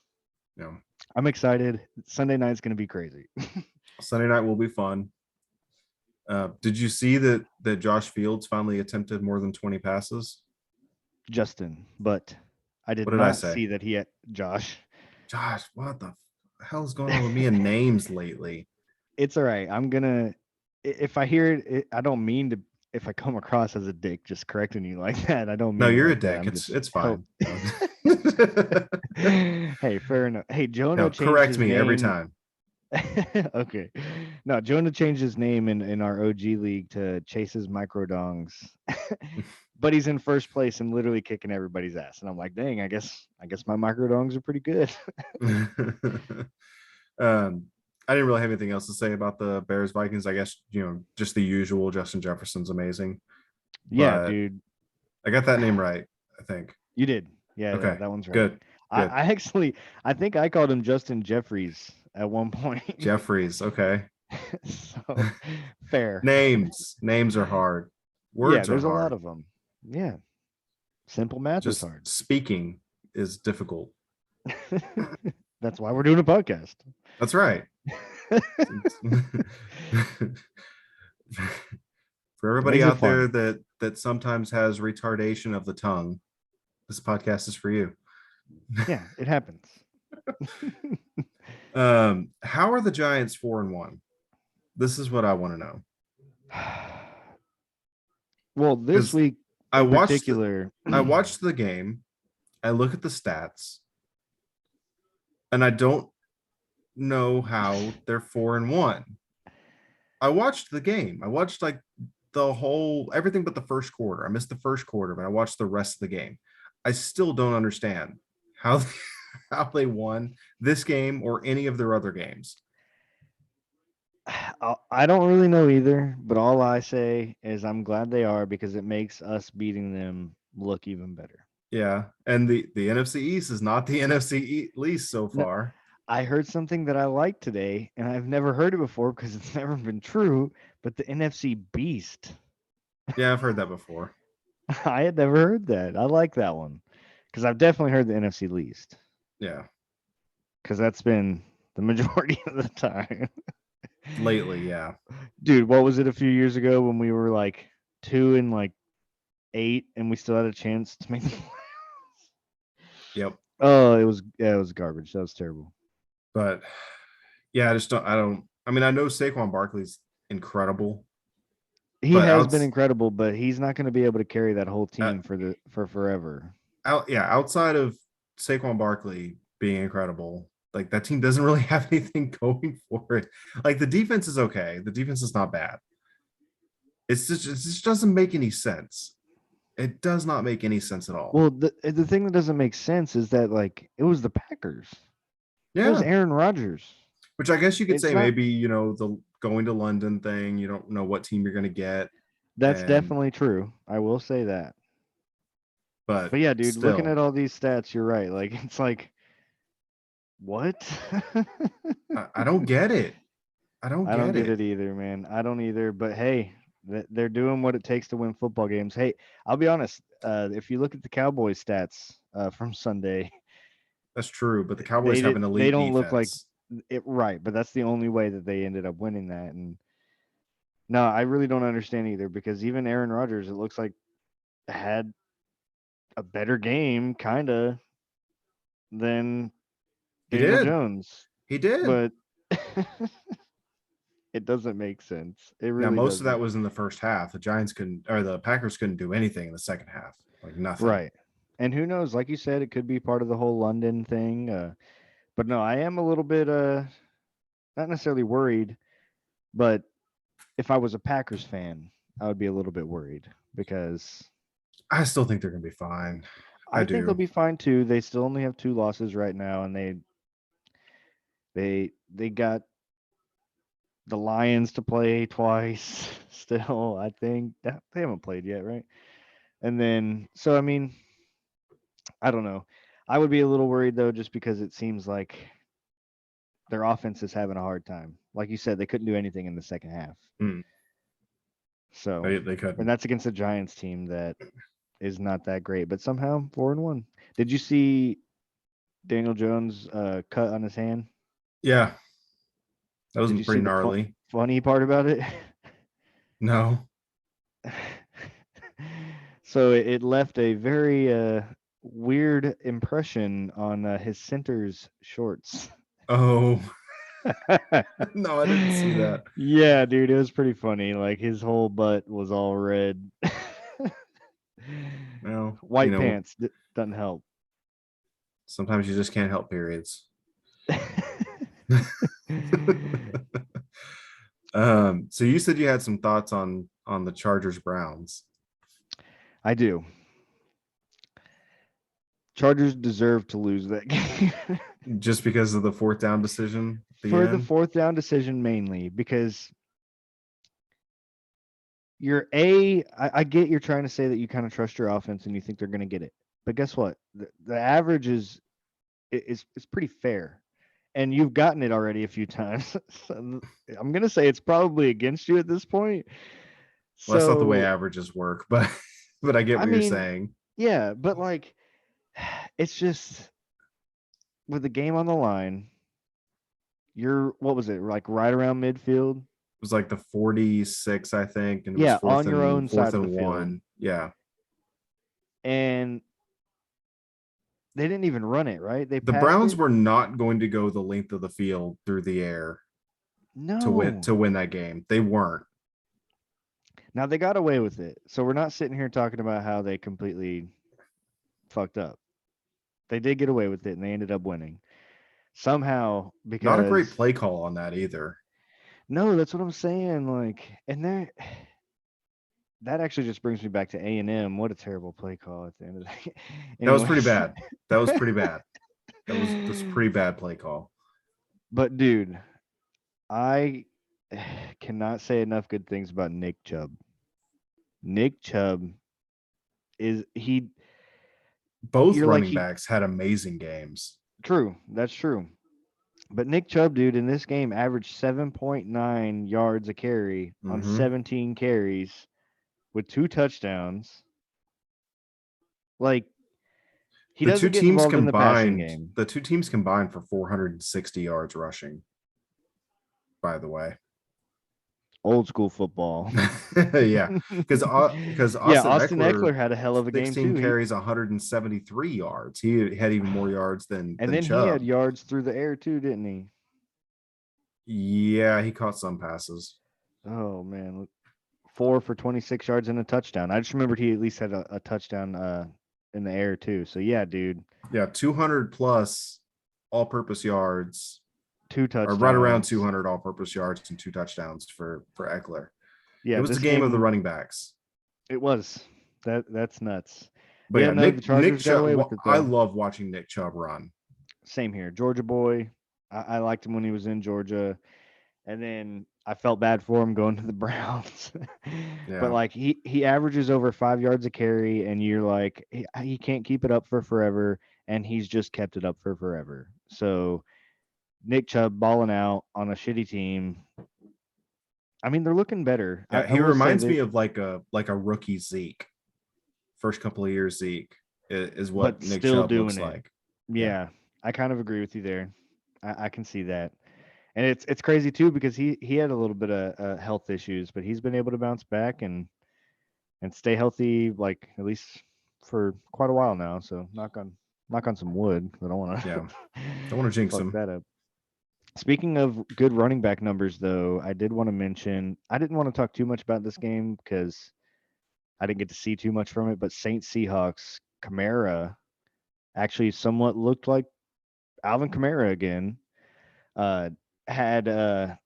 yeah, I'm excited. Sunday night's going to be crazy. Sunday night will be fun. Did you see that Josh Fields finally attempted more than 20 passes? Justin, but I did What did I not say? see that he had Josh. Josh, what the hell is going on with me and names lately? It's all right. I'm gonna if I hear it, I don't mean to. If I come across as a dick, just correcting you like that, I don't No, mean it you're a like that. dick. I'm It's just it's fine. No. Hey, fair enough. Hey, Jonah No, changed correct his me every name. time. Okay. No, Jonah changed his name in our OG league to Chase's Microdongs. But he's in first place and literally kicking everybody's ass. And I'm like, dang, I guess my microdongs are pretty good. I didn't really have anything else to say about the Bears Vikings. I guess, just the usual. Justin Jefferson's amazing, Yeah, but dude. I got that name right, I think. You did. Yeah, Okay, that one's right. good. Good. I think I called him Justin Jeffries at one point. Jeffries. Okay. So fair. Names are hard. Yeah, Words are there's a lot hard. of them. Yeah. Simple math is Just hard. speaking is difficult. That's why we're doing a podcast. That's right. For everybody Makes it out there fun. that sometimes has retardation of the tongue, this podcast is for you. Yeah, it happens. How are the Giants 4-1? This is what I want to know. Well, this Because week I in watched particular, I watched the game. I look at the stats, and I don't know how they're 4-1. I watched the game. I watched like the whole everything but the first quarter. I missed the first quarter, but I watched the rest of the game. I still don't understand how how they won this game or any of their other games. I don't really know either, but all I say is I'm glad they are because it makes us beating them look even better. Yeah, and the NFC East is not the NFC least so No, far. I heard something that I liked today, and I've never heard it before because it's never been true, but the NFC Beast. Yeah, I've heard that before. I had never heard that. I like that one because I've definitely heard the NFC least Yeah, because that's been the majority of the time. lately, yeah. Dude, what was it a few years ago when we were like 2-8 and we still had a chance to make the playoffs? Yep. Oh, it was garbage. That was terrible. But yeah, I mean, I know Saquon Barkley's incredible, He but has been incredible, but he's not going to be able to carry that whole uh, team for forever. outside of Saquon Barkley being incredible, like that team doesn't really have anything going for it. Like the defense is okay. The defense is not bad. It just doesn't make any sense. It does not make any sense at all. Well, the thing that doesn't make sense is that like it was the Packers. It was Yeah. Aaron Rodgers. Which I guess you could It's say not. maybe, the going to London thing, you don't know what team you're going to get. That's And, definitely true. I will say that. but But yeah, dude, looking still, at all these stats, you're right. Like it's like what? I don't get it. I don't I don't get get it. it either, man. I don't either. But hey, they're doing what it takes to win football games. Hey, I'll be honest. If you look at the Cowboys stats from Sunday, That's true. But the Cowboys have an they elite don't look like defense. it right. But that's the only way that they ended up winning that. And no, I really don't understand either because even Aaron Rodgers, it looks like had a better game, kind of, than He Daniel did. Jones. He did. But it doesn't make sense. It Now, really most of that doesn't. was in the first half. The Packers couldn't do anything in the second half. Like nothing. Right. And who knows? Like you said, it could be part of the whole London thing. But no, I am a little bit not necessarily worried, but if I was a Packers fan, I would be a little bit worried because I still think they're going to be fine. I I think they'll do. be fine too. They still only have 2 losses right now, and they got the Lions to play twice still. I think they haven't played yet, right? And then so I mean, I don't know. I would be a little worried though, just because it seems like their offense is having a hard time. Like you said, they couldn't do anything in the second half. Mm, So, they and couldn't. that's against the Giants team that is not that great, but somehow 4-1. Did you see Daniel Jones cut on his hand? Yeah, that was Did you pretty see the gnarly. funny part about it? No. So it left a very weird impression on his center's shorts. Oh, no, I didn't see that. Yeah, dude, it was pretty funny. Like his whole butt was all red. Well, White pants doesn't help. sometimes you just can't help periods. So you said you had some thoughts on the Chargers Browns. I do. Chargers deserve to lose that game. Just because of the fourth down decision at the For the end? fourth down decision mainly, because I get you're trying to say that you kind of trust your offense and you think they're going to get it. But guess what? The average is pretty fair. And you've gotten it already a few times. So I'm going to say it's probably against you at this point. Well, that's not the way So, averages work, but I get I what you're mean, saying. yeah, but like it's just with the game on the line, what was it? Like right around midfield? It was like the 46, I think, and it was Yeah, on your own fourth side of the and field. one. Yeah. And they didn't even run it, right? They The passed Browns it. were not going to go the length of the field through the air No. to win that game. They weren't. Now they got away with it. So we're not sitting here talking about how they completely fucked up. They did get away with it and they ended up winning. Somehow Not a great because play call on that either. no, that's what I'm saying. Like, and that actually just brings me back to A&M. What a terrible play call at the end of the day. That was pretty Anyways. bad. That was pretty bad. That's a pretty bad play call. But dude, I cannot say enough good things about Nick Chubb. Nick Chubb is he Both you're like running he backs had amazing games. true, that's true. But Nick Chubb, dude, in this game averaged 7.9 yards a carry on Mm-hmm. 17 carries with 2 touchdowns. Like he The two doesn't get teams involved in the passing combined, game. the two teams combined for 460 yards rushing, by the way. Old school football. Yeah, because Yeah, Austin Austin Eckler, Eckler had a hell of a game 16 too. carries, 173 yards. He had even more yards And than then he had Chubb. yards through the air too, didn't he? Yeah, he caught some passes. Oh man, 4 for 26 yards and a touchdown. I just remembered he at least had a touchdown in the air too. So yeah, dude, Yeah, 200 plus all-purpose yards, 2 or right around touchdowns. 200 all-purpose yards and 2 touchdowns for Eckler. It Yeah, was the this game of the game running backs. it was. That's nuts. But Yeah, yeah, no, the Nick Chargers got away Chubb. with it I though. love watching Nick Chubb run. Same here. Georgia boy. I liked him when he was in Georgia. And then I felt bad for him going to the Browns. But Yeah, like he averages over 5 yards a carry, and you're like he can't keep it up for forever, and he's just kept it up for forever. So Nick Chubb balling out on a shitty team. I mean, they're looking better. yeah. I He will say reminds me that, of like a rookie Zeke. First couple of years, Zeke is what but Nick still Chubb doing looks it. like. Yeah, Yeah, I kind of agree with you there. I can see that. And it's crazy too because he had a little bit of health issues, but he's been able to bounce back and stay healthy, like at least for quite a while now. So knock on some wood. I don't want to yeah. Don't want to jinx fuck him. that up. Speaking of good running back numbers, though, I did want to mention I didn't want to talk too much about this game because I didn't get to see too much from it. But Saints Seahawks Kamara actually somewhat looked like Alvin Kamara again. Uh, had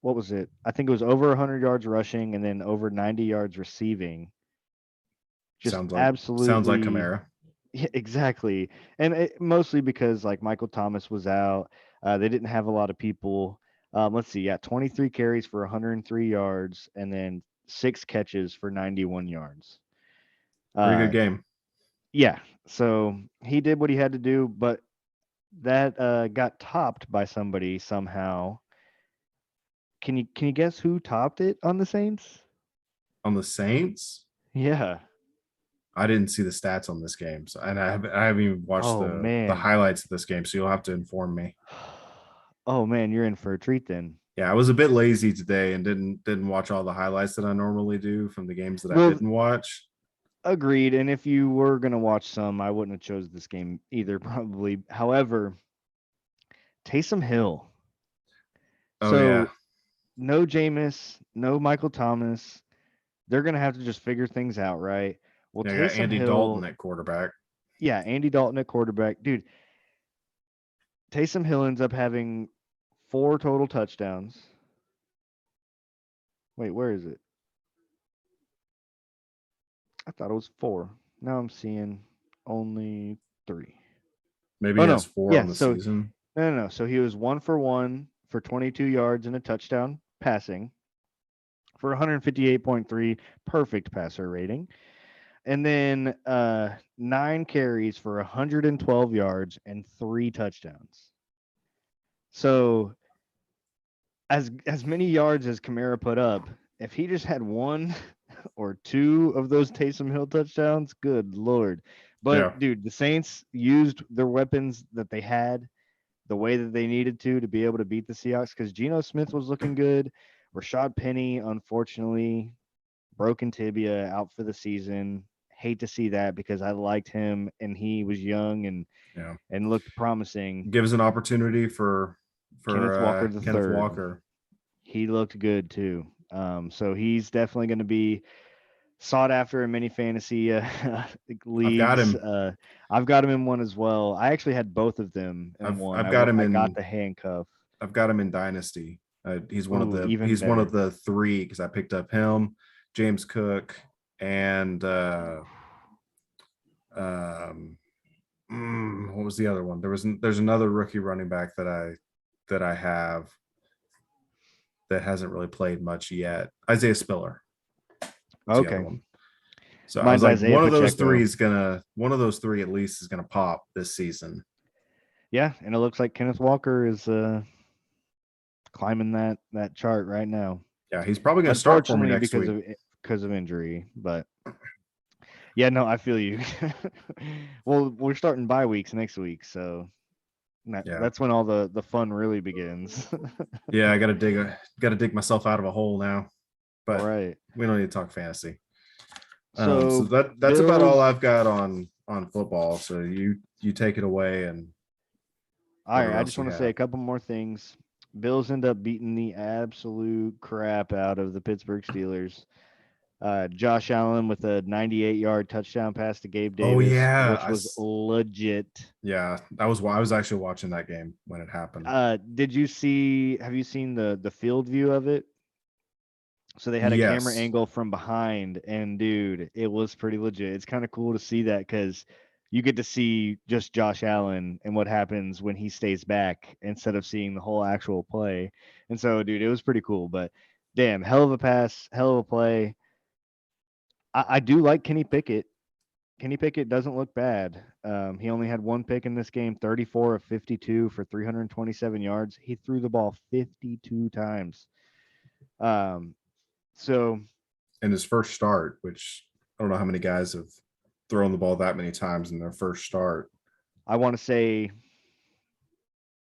what was it? I think it was over 100 yards rushing and then over 90 yards receiving. Just Sounds like absolutely. Kamara. Yeah, exactly. And mostly because like Michael Thomas was out. They didn't have a lot of people. Let's see. Yeah, 23 carries for 103 yards and then 6 catches for 91 yards. Pretty good Uh, game. yeah. So he did what he had to do, but that got topped by somebody somehow. Can you guess who topped it on the Saints? On the Saints, Yeah. I didn't see the stats on this game, so and I haven't even watched Oh the man. highlights of this game. So you'll have to inform me. Oh man, you're in for a treat then. Yeah, I was a bit lazy today and didn't watch all the highlights that I normally do from the games that I Well, didn't watch. agreed. And if you were gonna watch some, I wouldn't have chose this game either, probably. However, Taysom Hill. Oh yeah, So no Jameis, no Michael Thomas. They're gonna have to just figure things out, right? Well, yeah, I got Taysom Andy Dalton Hill, at quarterback. yeah, Andy Dalton at quarterback, dude. Taysom Hill ends up having 4 total touchdowns. Wait, where is it? I thought it was 4. Now I'm seeing only 3. Maybe Oh he has no, 4 yeah. on the So season. no. So he was 1 for 1 for 22 yards and a touchdown passing for 158.3 perfect passer rating. And then 9 carries for 112 yards and 3 touchdowns. So as many yards as Kamara put up, if he just had 1 or 2 of those Taysom Hill touchdowns, good lord. Yeah, But dude, the Saints used their weapons that they had the way that they needed to be able to beat the Seahawks because Geno Smith was looking good. Rashad Penny, unfortunately, broken tibia, out for the season. Hate to see that because I liked him and he was young yeah. and looked promising. Gives an opportunity Kenneth Walker for the Kenneth third, Walker. he looked good too. So he's definitely going to be sought after in many fantasy I've got leagues. him. I've got him in one as well. I actually had both of them in one. I've got him I got in the handcuff. I've got him in Dynasty. Ooh, even He's one of better. the 3 because I picked up him, James Cook, and um, what was the other one? There's another rookie running back that I have that hasn't really played much yet. Isaiah Spiller. That's the other Okay. one. So I was Mine's like, Isaiah Pacheco. one of those 3 at least is gonna pop this season. Yeah, and it looks like Kenneth Walker is climbing that chart right now. Yeah, he's probably gonna start for me Unfortunately, next week. because of injury, but yeah, no, I feel you. Well, we're starting bye weeks next week, so Yeah. that's when all the fun really begins. Yeah, I gotta dig myself out of a hole now. But Right. we don't need to talk fantasy. So So that's about all Bills. I've got on football. So you take it away and All right, whatever I else just you want to say have. a couple more things. Bills end up beating the absolute crap out of the Pittsburgh Steelers. Josh Allen with a 98-yard touchdown pass to Gabe Oh Davis, yeah, which was legit. yeah. I was actually watching that game when it happened. Did you see? Have you seen the field view of it? So they had a camera Yes. angle from behind, and dude, it was pretty legit. It's kind of cool to see that because you get to see just Josh Allen and what happens when he stays back instead of seeing the whole actual play. And so, dude, it was pretty cool. But damn, hell of a pass, hell of a play. I do like Kenny Pickett. Kenny Pickett doesn't look bad. He only had 1 pick in this game, 34 of 52 for 327 yards. He threw the ball 52 times. So In his first start, which I don't know how many guys have thrown the ball that many times in their first start. I want to say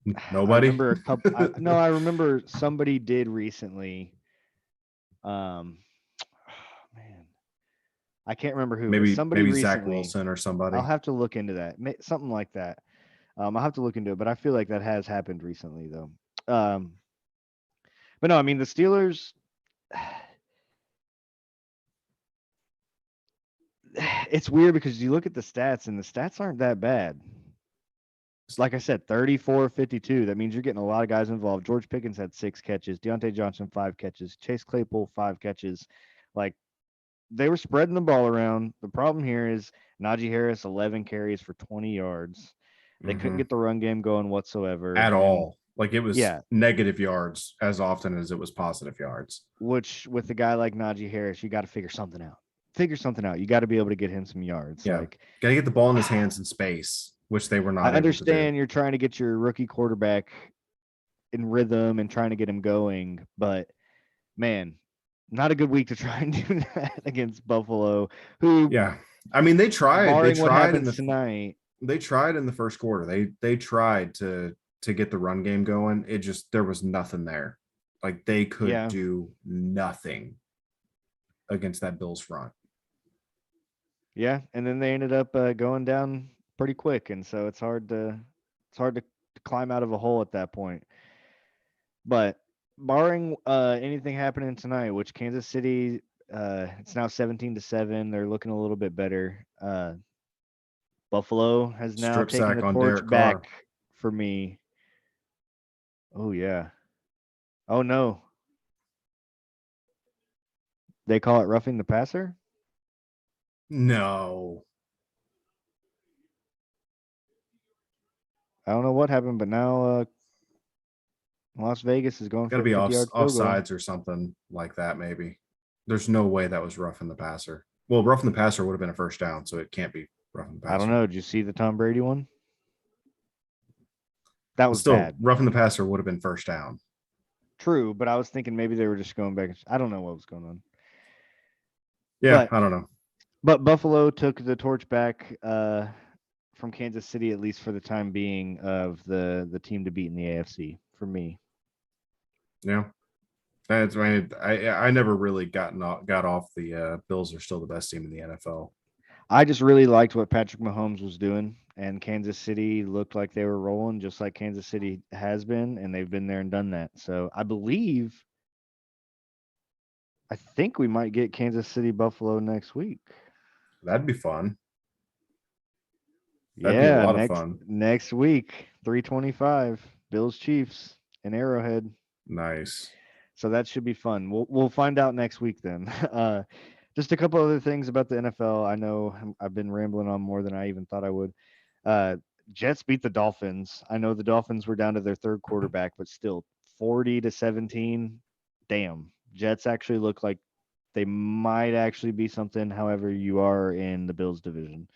I Nobody. remember a couple. No, I remember somebody did recently. Man, I can't remember who, but somebody Maybe Zach recently. Wilson or I'll somebody. have to look into that. Something like that. I'll have to look into it, but I feel like that has happened recently, though. But no, I mean the Steelers. It's weird because you look at the stats, and the stats aren't that bad. Like I said, 34 52. That means you're getting a lot of guys involved. George Pickens had 6 catches. Deontay Johnson, 5 catches. Chase Claypool, 5 catches. Like, they were spreading the ball around. The problem here is Najee Harris, 11 carries for 20 yards. They couldn't get the run game going whatsoever. At And all. Like it was yeah, negative yards as often as it was positive yards. which with a guy like Najee Harris, you got to figure something out. Figure something out. You got to be able to get him some yards. Yeah. Like, Gotta get the ball in his hands in space, which they were I not able to do. understand you're trying to get your rookie quarterback in rhythm and trying to get him going, but man, not a good week to try and do that against Buffalo, who, Yeah. I mean, barring what happens tonight, they tried in the first quarter. They tried to get the run game going. It just there was nothing there Like they could Yeah. do nothing against that Bills front. Yeah, and then they ended up going down pretty quick, and so it's hard to climb out of a hole at that point. But barring anything happening tonight, which Kansas City, it's now 17-7. They're looking a little bit better. Buffalo has now Strip taken sack the on torch Derek Carr. back for me. Oh yeah. Oh no. They call it roughing the passer? No. I don't know what happened, but now Las Vegas is going Got to for a be 50-yard field goal. offsides or something like that, maybe. There's no way that was roughing the passer. Well, roughing the passer would have been a first down, so it can't be roughing the passer. I don't know. Did you see the Tom Brady one? That was Still, bad. roughing the passer would have been first down. True, but I was thinking maybe they were just going back. I don't know what was going on. Yeah, I don't know. But Buffalo took the torch back from Kansas City, at least for the time being, of the team to beat in the AFC for me. Yeah. That's I never really got off the Bills are still the best team in the NFL. I just really liked what Patrick Mahomes was doing, and Kansas City looked like they were rolling just like Kansas City has been, and they've been there and done that. So I think we might get Kansas City Buffalo next week. That'd be fun. That'd be a lot of fun. Next week, 3:25, Bills Chiefs in Arrowhead. Nice. So that should be fun. We'll find out next week then. Just a couple other things about the NFL. I know I've been rambling on more than I even thought I would. Jets beat the Dolphins. I know the Dolphins were down to their third quarterback, but still 40-17. Damn. Jets actually look like they might actually be something, however you are in the Bills division.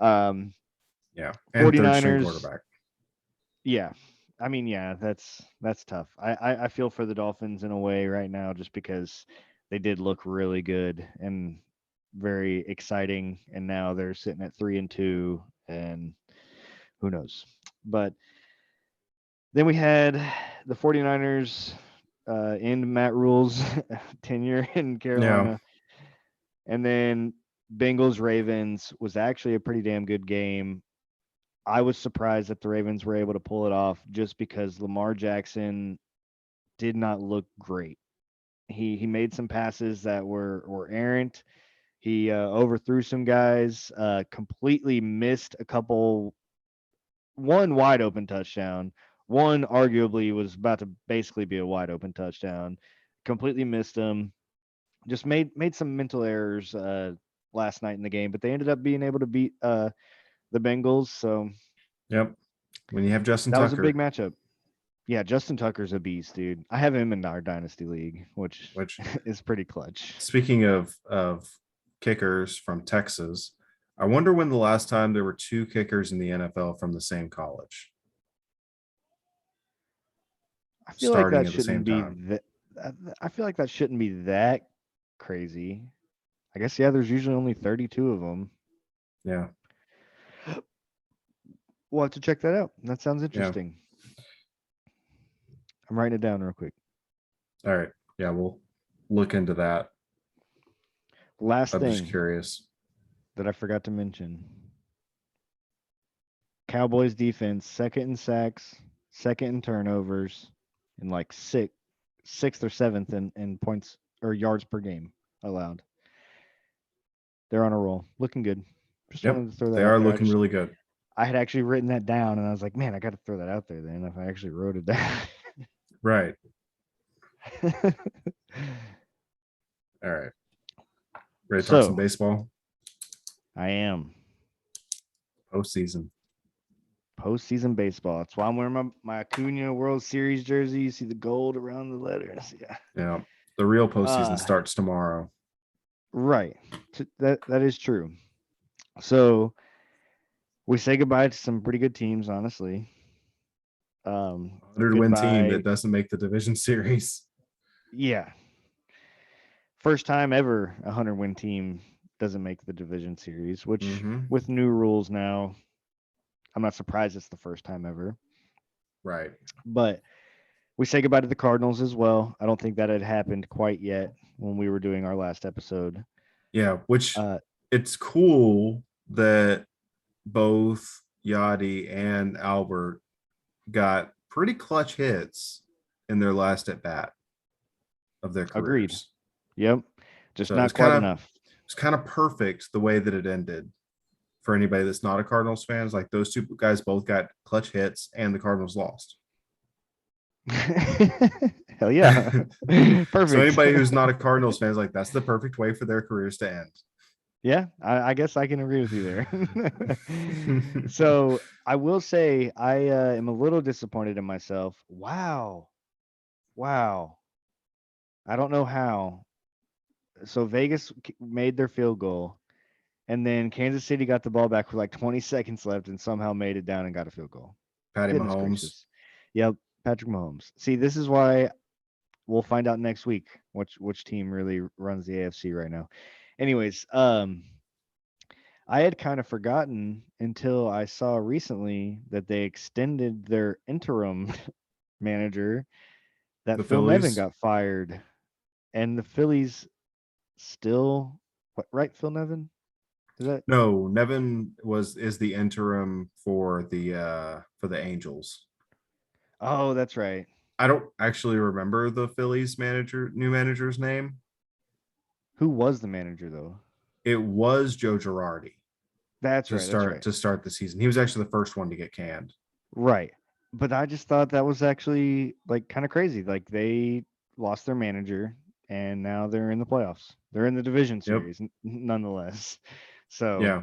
Yeah. And 49ers, third string quarterback. Yeah. I mean, yeah, that's tough. I feel for the Dolphins in a way right now just because they did look really good and very exciting, and now they're sitting at 3-2, and who knows. But then we had the 49ers end Matt Rule's tenure in Carolina. Yeah. And then Bengals Ravens was actually a pretty damn good game. I was surprised that the Ravens were able to pull it off just because Lamar Jackson did not look great. He made some passes that were errant. He overthrew some guys, completely missed one wide open touchdown. One arguably was about to basically be a wide open touchdown. Completely missed them. Just made some mental errors last night in the game, but they ended up being able to beat the Bengals. So yep. When you have Justin Tucker. That was a big matchup. Yeah, Justin Tucker's a beast, dude. I have him in our dynasty league, which is pretty clutch. Speaking of kickers from Texas, I wonder when the last time there were two kickers in the NFL from the same college. I feel like that shouldn't be that. I feel like that shouldn't be that crazy. I guess there's usually only 32 of them. Yeah. We'll have to check that out. That sounds interesting. Yeah. I'm writing it down real quick. All right. Yeah, we'll look into that. I'm just curious. That I forgot to mention. Cowboys defense, second in sacks, second in turnovers, and like sixth or seventh in points or yards per game allowed. They're on a roll. Looking good. Just wanted to throw that they are looking really good. I had actually written that down, and I was like, man, I got to throw that out there then if I actually wrote it down. Right. All right. Ready to talk some baseball? I am. Postseason baseball. That's why I'm wearing my Acuna World Series jersey. You see the gold around the letters. Yeah. Yeah. The real postseason starts tomorrow. Right. That is true. So we say goodbye to some pretty good teams, honestly. 100-win team that doesn't make the division series. Yeah. First time ever a 100-win team doesn't make the division series, which with new rules now, I'm not surprised it's the first time ever. Right. But We say goodbye to the Cardinals as well. I don't think that had happened quite yet when we were doing our last episode. Yeah, which it's cool that both Yachty and Albert got pretty clutch hits in their last at bat of their careers. Agreed. Yep. Just So not quite enough. It's kind of perfect the way that it ended for anybody that's not a Cardinals fan. Like those two guys both got clutch hits and the Cardinals lost. Hell yeah. Perfect. So anybody who's not a Cardinals fan is like, that's the perfect way for their careers to end. Yeah, I guess I can agree with you there. So I will say I am a little disappointed in myself. Wow. I don't know how. So Vegas made their field goal, and then Kansas City got the ball back with like 20 seconds left and somehow made it down and got a field goal. Patty Mahomes. Gracious. Yep, Patrick Mahomes. See, this is why we'll find out next week which team really runs the AFC right now. Anyways, I had kind of forgotten until I saw recently that they extended their interim manager, that Phil Nevin got fired, and the Phillies still right? Phil Nevin? Is that no? Nevin is the interim for the Angels. Oh, that's right. I don't actually remember the Phillies new manager's name. Who was the manager though? It was Joe Girardi. That's right. To start the season. He was actually the first one to get canned. Right. But I just thought that was actually like kind of crazy. Like they lost their manager and now they're in the playoffs. They're in the division series nonetheless. So yeah.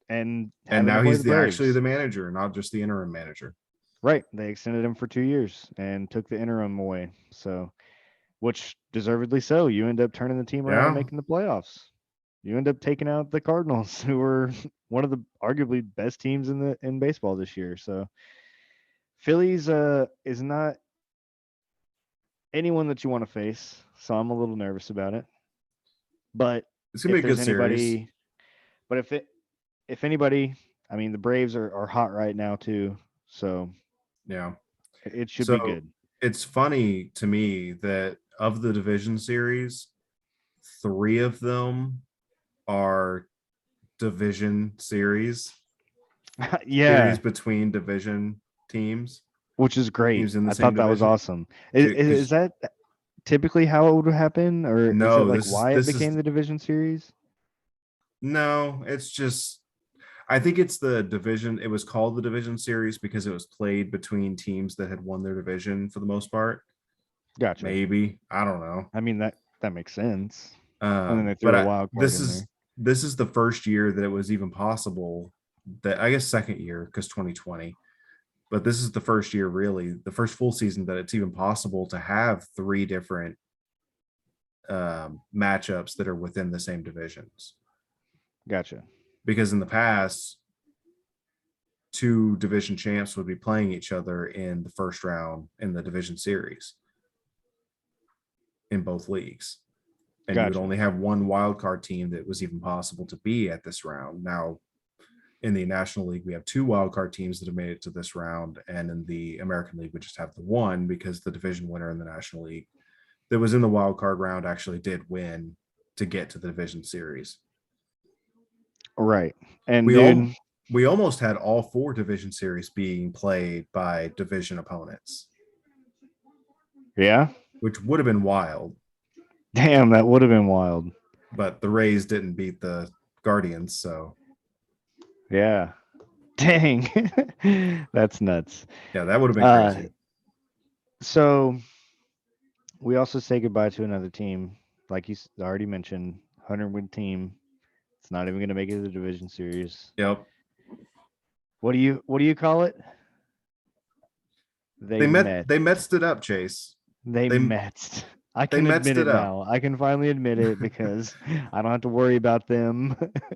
And now he's actually the manager, not just the interim manager. Right. They extended him for 2 years and took the interim away. So, which deservedly so. You end up turning the team around and making the playoffs. You end up taking out the Cardinals, who were one of the arguably best teams in baseball this year. So, Phillies is not anyone that you want to face. So I'm a little nervous about it. But it's gonna be a good series. But if anybody, I mean, the Braves are hot right now too. So yeah, it should be good. It's funny to me that of the division series, 3 of them are division series. Series between division teams, which is great. I thought that was awesome. Is that typically how it would happen, or no? Is it like why it became the division series? No, it's just I think it's the division. It was called the division series because it was played between teams that had won their division for the most part. Gotcha. Maybe. I don't know. I mean, that makes sense. And then they threw a wild card this is the first year that it was even possible, that I guess second year because 2020. But this is the first year, really, the first full season that it's even possible to have 3 different matchups that are within the same divisions. Gotcha. Because in the past, 2 division champs would be playing each other in the first round in the division series in both leagues. And you would only have 1 wild card team that was even possible to be at this round. Now, in the National League, we have 2 wild card teams that have made it to this round. And in the American League, we just have the 1 because the division winner in the National League that was in the wild card round actually did win to get to the division series. Right. And we almost had all 4 division series being played by division opponents. Yeah. Which would have been wild. Damn, that would have been wild. But the Rays didn't beat the Guardians, so. Yeah. Dang. That's nuts. Yeah, that would have been crazy. So we also say goodbye to another team. Like you already mentioned, 100-win team. It's not even going to make it to the division series. Yep. What do you call it? They messed it up, Chase. They messed. I can admit it now. I can finally admit it because I don't have to worry about them.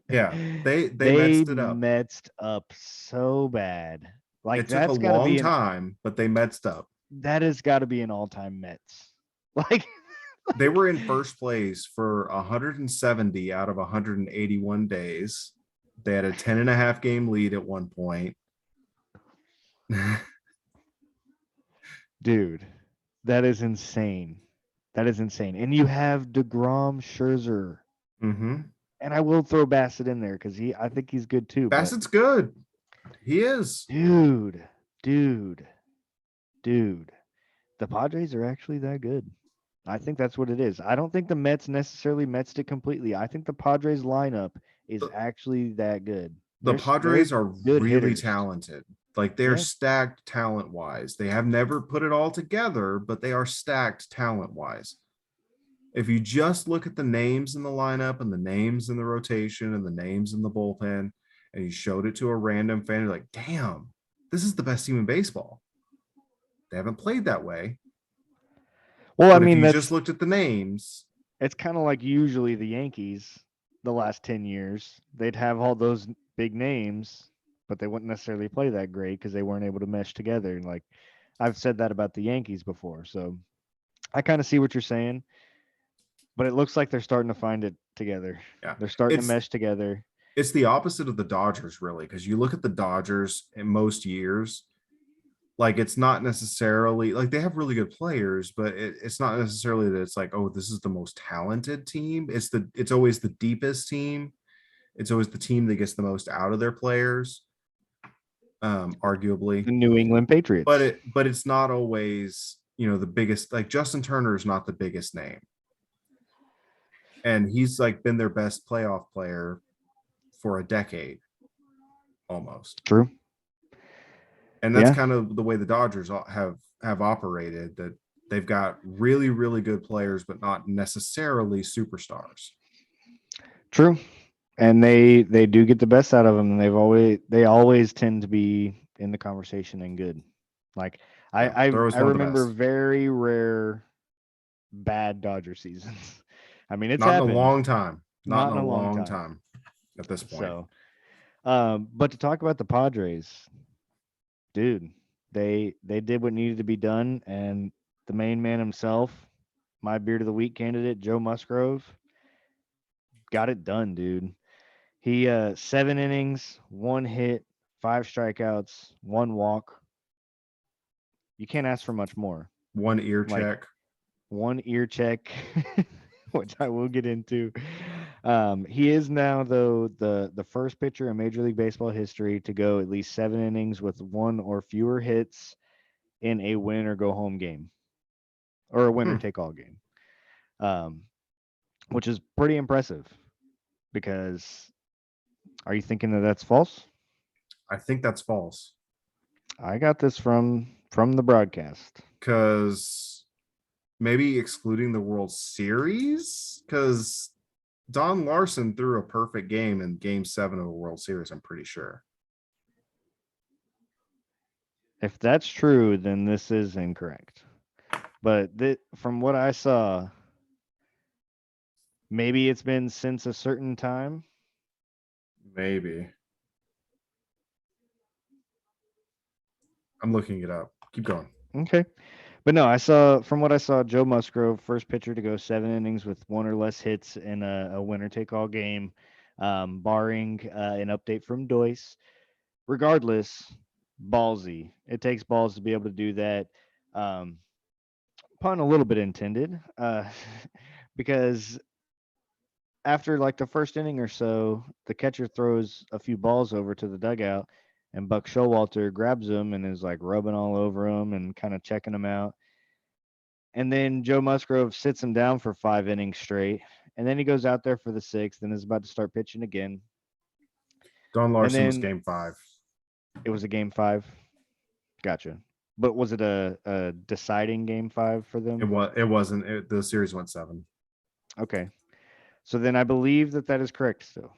Yeah, they messed it up. Messed up so bad. Like it took a long time, but they messed up. That has got to be an all-time Mets. Like they were in first place for 170 out of 181 days. They had a 10.5 game lead at one point. Dude, That is insane. That is insane. And you have DeGrom, Scherzer, Mm-hmm. and I will throw Bassett in there because I think he's good too. Bassett's good. He is. Dude, dude, dude. The Padres are actually that good. I think that's what it is. I don't think the Mets necessarily Metsed it completely. I think the Padres lineup is The, actually that good. the They're Padres are good really hitters. talented. Like they're Yeah. stacked talent wise. They have never put it all together, but they are stacked talent wise. If you just look at the names in the lineup and the names in the rotation and the names in the bullpen, and you showed it to a random fan, you're like, damn, this is the best team in baseball. They haven't played that way. Well, I But if mean you just that's looked at the names, it's kind of like usually the Yankees the last 10 years. They'd have all those big names, but they wouldn't necessarily play that great because they weren't able to mesh together. And like I've said that about the Yankees before. So I kind of see what you're saying, but it looks like they're starting to find it together. yeah, They're starting to it's mesh together. it's the opposite of the Dodgers, really, because you look at the Dodgers in most years, like it's not necessarily like they have really good players, but it's not necessarily that it's like, oh, this is the most talented team. It's always the deepest team. It's always the team that gets the most out of their players, arguably. The New England Patriots. But it's not always, the biggest. Like Justin Turner is not the biggest name, and he's like been their best playoff player for a decade almost. True. And that's Yeah. kind of the way the Dodgers have operated, that they've got really, really good players, but not necessarily superstars. True. And they do get the best out of them, and they always tend to be in the conversation and good. Like Yeah, they're always I one of the remember best. very rare bad Dodger seasons. I mean, it's Not in a happened, long time. Not not in in a a long long time. time at this point. So, but to talk about the Padres, dude, they did what needed to be done, and the main man himself, my beard of the week candidate, Joe Musgrove, got it done, dude. He 7 innings, 1 hit, 5 strikeouts, 1 walk. You can't ask for much more. One ear Like check. 1 ear check, which I will get into. He is now though the first pitcher in Major League Baseball history to go at least 7 innings with 1 or fewer hits in a win or go home game, or a winner take all game, um, which is pretty impressive. Because are you thinking that that's false? I think that's false, I got this from the broadcast. because maybe excluding the World Series, because Don Larson threw a perfect game in Game 7 of the World Series. I'm pretty sure. If that's true, then this is incorrect. But from what I saw, maybe it's been since a certain time. Maybe. I'm looking it up. Keep going. Okay. But no, I saw from what I saw, Joe Musgrove, first pitcher to go 7 innings with 1 or less hits in a winner take all game, barring an update from Doyce. Regardless, ballsy. It takes balls to be able to do that. Um, Pun a little bit intended, because after like the first inning or so, the catcher throws a few balls over to the dugout, and Buck Showalter grabs them and is like rubbing all over him and kind of checking them out. And then Joe Musgrove sits him down for 5 innings straight, and then he goes out there for the sixth and is about to start pitching again. Don And Larson was then Game 5. it was a game 5. Gotcha. But was it a deciding game 5 for them? It wasn't. The series went 7. Okay. So then I believe that is correct still.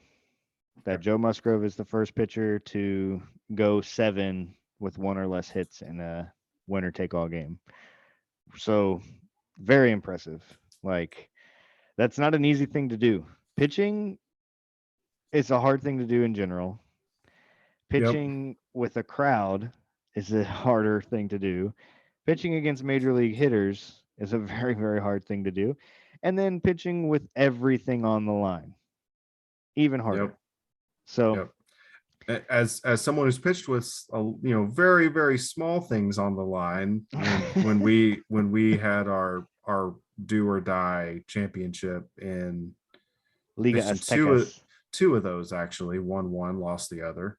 That Okay. Joe Musgrove is the first pitcher to go 7 with 1 or less hits in a winner take all game. So very impressive. Like that's not an easy thing to do. Pitching is a hard thing to do in general. Yep. Pitching with a crowd is a harder thing to do. Pitching against major league hitters is a very, very hard thing to do. And then pitching with everything on the line, even harder. Yep. So Yep. As someone who's pitched with very very small things on the line, when we had our do or die championship in Liga pitched in two of Aztecas. two of those, actually won one, lost the other.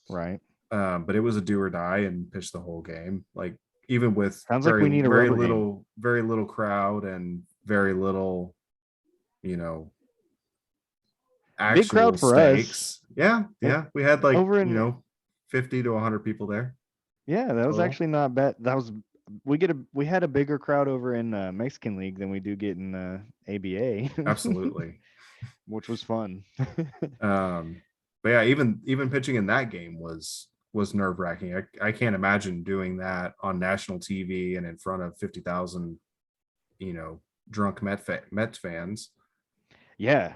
Right. But it was a do or die and pitched the whole game. Like, even with Sounds like we need a rubber game. very little crowd and very little, you know, Big actual crowd for us. stakes. Yeah, we had like Over in 50 to 100 people there. Yeah, that was Total. actually not bad. That was we had a bigger crowd over in Mexican League than we do get in ABA. Absolutely. Which was fun. But yeah, even pitching in that game was nerve wracking. I can't imagine doing that on national TV and in front of 50,000, drunk Mets fans. Yeah,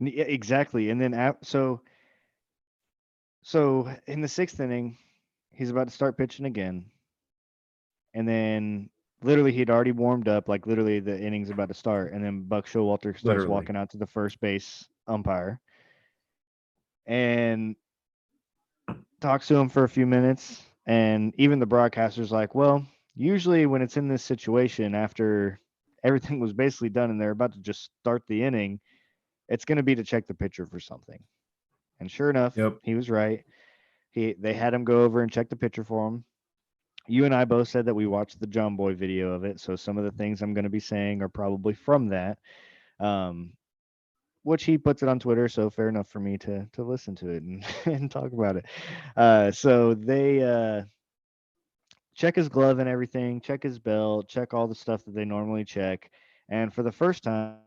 exactly. And then so in the 6th inning, he's about to start pitching again, and then literally he'd already warmed up, like literally the inning's about to start, and then Buck Showalter starts walking out to the first base umpire and talks to him for a few minutes, and even the broadcaster's like, well, usually when it's in this situation after everything was basically done and they're about to just start the inning, it's going to be to check the pitcher for something. And sure enough, Yep. he was right. They had him go over and check the pitcher for him. You and I both said that we watched the John Boy video of it, so some of the things I'm going to be saying are probably from that. Which he puts it on Twitter, so fair enough for me to listen to it and talk about it. So they check his glove and everything, check his belt, check all the stuff that they normally check. And for the first time,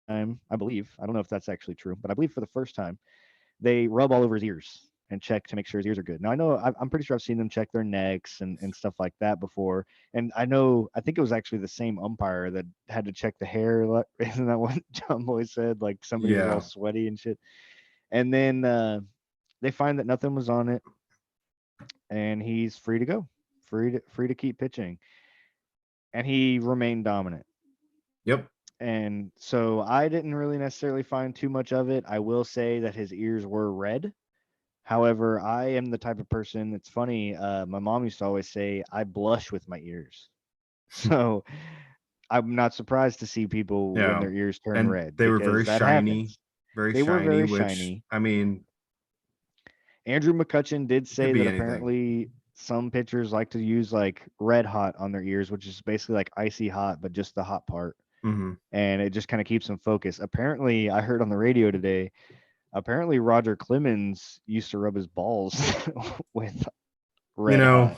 I believe, I don't know if that's actually true, but I believe for the first time, they rub all over his ears and check to make sure his ears are good. Now, I know I'm pretty sure I've seen them check their necks and stuff like that before. And I think it was actually the same umpire that had to check the hair. Isn't that what John Boy said? Like somebody was all sweaty and shit. And then they find that nothing was on it, and he's free to go, free to keep pitching. And he remained dominant. Yep. And so I didn't really necessarily find too much of it. I will say that his ears were red. However, I am the type of person, it's funny, my mom used to always say, I blush with my ears. So I'm not surprised to see people when their ears turn and red. They were very that shiny, happens. They were very shiny. I mean, Andrew McCutcheon did say that anything. Apparently some pitchers like to use like red hot on their ears, which is basically like icy hot, but just the hot part. Mm-hmm. And it just kind of keeps them focused. Apparently, I heard on the radio today, Roger Clemens used to rub his balls with red hot.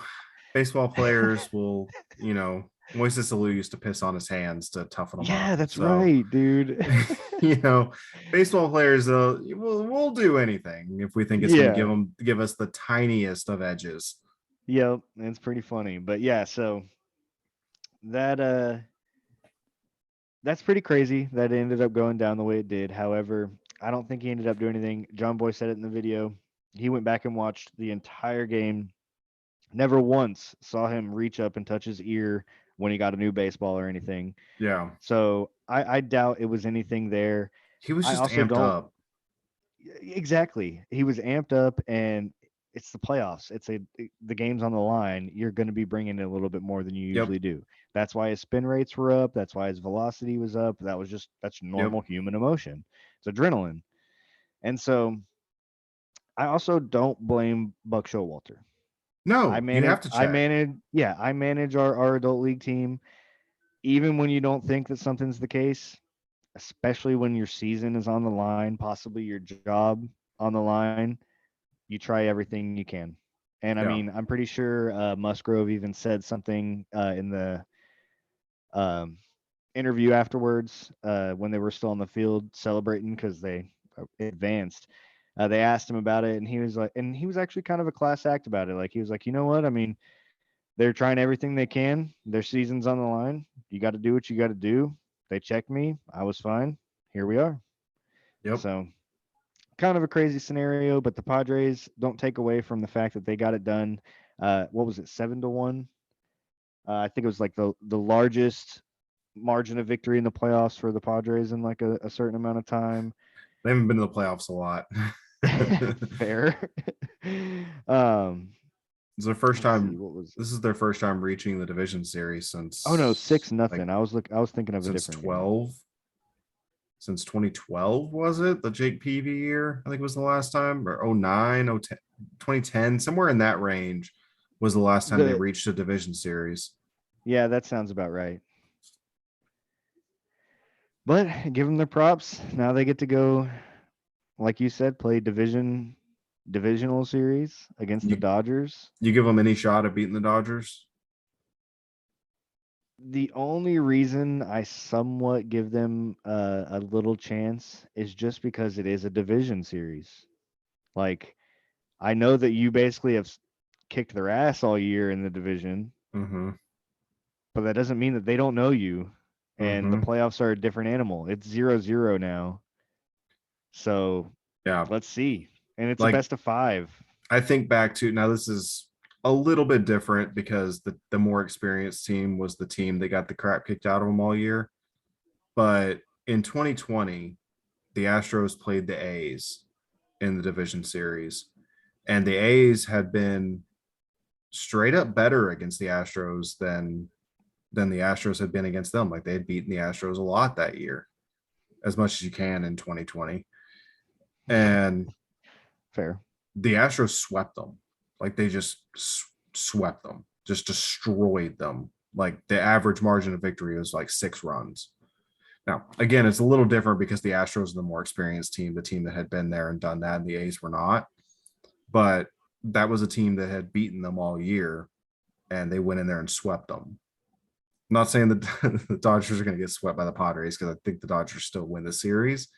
Baseball players will, Moises Alou used to piss on his hands to toughen them up. Yeah, that's right, dude. Baseball players we'll do anything if we think it's going to give us the tiniest of edges. Yep, it's pretty funny. But yeah, so that's pretty crazy that it ended up going down the way it did. However, I don't think he ended up doing anything. John Boy said it in the video. He went back and watched the entire game. Never once saw him reach up and touch his ear when he got a new baseball or anything. Yeah. So I doubt it was anything there. He was just amped up. Exactly. He was amped up, and it's the playoffs. The game's on the line. You're going to be bringing in a little bit more than you usually do. That's why his spin rates were up. That's why his velocity was up. That's normal human emotion. It's adrenaline. And so I also don't blame Buck Showalter. No, you have to check. I manage our adult league team. Even when you don't think that something's the case, especially when your season is on the line, possibly your job on the line, you try everything you can. And I mean, I'm pretty sure Musgrove even said something in the interview afterwards when they were still on the field celebrating because they advanced. They asked him about it, and he was actually kind of a class act about it. Like, he was like, you know what? I mean, they're trying everything they can. Their season's on the line. You got to do what you got to do. They checked me. I was fine. Here we are. Yep. So kind of a crazy scenario, but the Padres don't take away from the fact that they got it done. What was it, 7-1? I think it was like the largest margin of victory in the playoffs for the Padres in like a certain amount of time. They haven't been to the playoffs a lot. Fair. It's their first Let's see, time. what was it? This is their first time reaching the division series Oh no, since 6-0. like I was thinking of a since different game. 12. Since 2012, was it? The Jake Peavy year, I think was the last time, or 09, 010, 2010, somewhere in that range was the last time they reached a division series. Yeah, that sounds about right. But give them their props. Now they get to go, like you said, play divisional series against the You Dodgers. you give them any shot at beating the Dodgers? The only reason I somewhat give them a little chance is just because it is a division series. Like, I know that you basically have kicked their ass all year in the division, Mm-hmm. but that doesn't mean that they don't know you. And the Mm-hmm. playoffs are a different animal. It's 0-0 now. So Yeah. let's see. And it's a Like, best of 5. I think back to now, this is a little bit different because the more experienced team was the team that got the crap kicked out of them all year. But in 2020, the Astros played the A's in the division series, and the A's had been straight up better against the Astros than the Astros had been against them. Like, they had beaten the Astros a lot that year, as much as you can in 2020. And Fair. the Astros swept them. Like, they just swept them, just destroyed them. Like, the average margin of victory was like 6 runs. Now, again, it's a little different because the Astros are the more experienced team, the team that had been there and done that, and the A's were not. But that was a team that had beaten them all year, and they went in there and swept them. I'm not saying that the Dodgers are going to get swept by the Padres, because I think the Dodgers still win the series,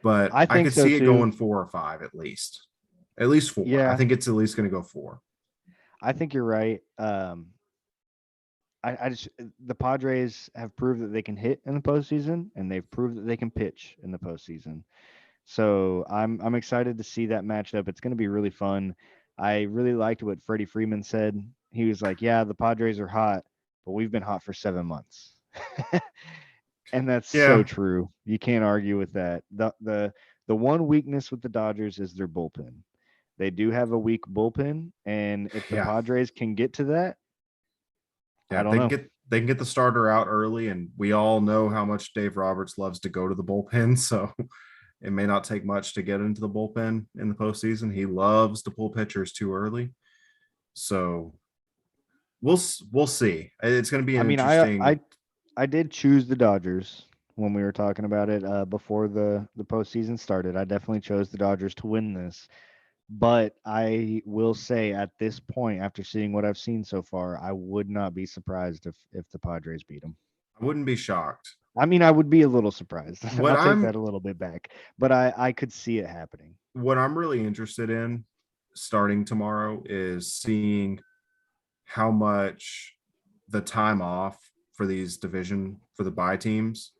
but I I think could so see it too. going 4 or 5 at least. At least 4. Yeah. I think it's at least going to go 4. I think you're right. I just the Padres have proved that they can hit in the postseason, and they've proved that they can pitch in the postseason. So I'm excited to see that matchup. It's going to be really fun. I really liked what Freddie Freeman said. He was like, "Yeah, the Padres are hot, but we've been hot for 7 months," and that's so Yeah. true. You can't argue with that. The one weakness with the Dodgers is their bullpen. They do have a weak bullpen, and if the Yeah. Padres can get to that, I Yeah. don't know. They can get the starter out early, and we all know how much Dave Roberts loves to go to the bullpen. So it may not take much to get into the bullpen in the postseason. He loves to pull pitchers too early. So we'll see. It's going to be I an mean, interesting. I did choose the Dodgers when we were talking about it before the postseason started. I definitely chose the Dodgers to win this, but I will say at this point, after seeing what I've seen so far, I would not be surprised if the Padres beat them. I wouldn't be shocked. I mean, I would be a little surprised. What I'll take I'm that a little bit back, but I could see it happening. what I'm really interested in starting tomorrow is seeing how much the time off for these division for the bye teams,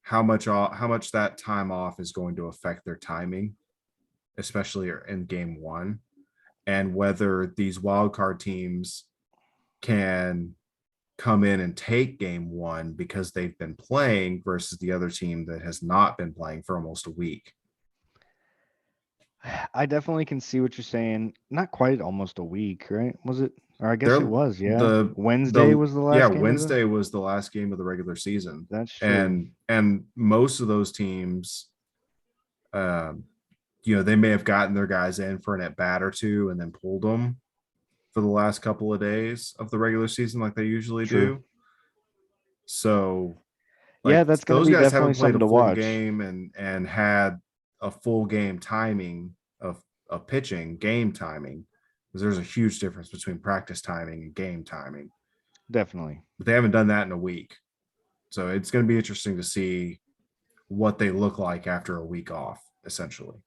how much that time off is going to affect their timing, especially in game 1, and whether these wild card teams can come in and take game 1 because they've been playing versus the other team that has not been playing for almost a week. I definitely can see what you're saying. Not quite almost a week, right? Was it? Or I guess it They're was, yeah. the Wednesday was the yeah, last game of Wednesday was the last game of the regular season. That's true. And most of those teams, um they may have gotten their guys in for an at bat or two and then pulled them for the last couple of days of the regular season like they usually True. do. So, Yeah, like, that's going to those be guys definitely haven't played a something to full watch. game and had a full game timing of pitching game timing, because there's a huge difference between practice timing and game timing. Definitely. But they haven't done that in a week. So it's going to be interesting to see what they look like after a week off, essentially.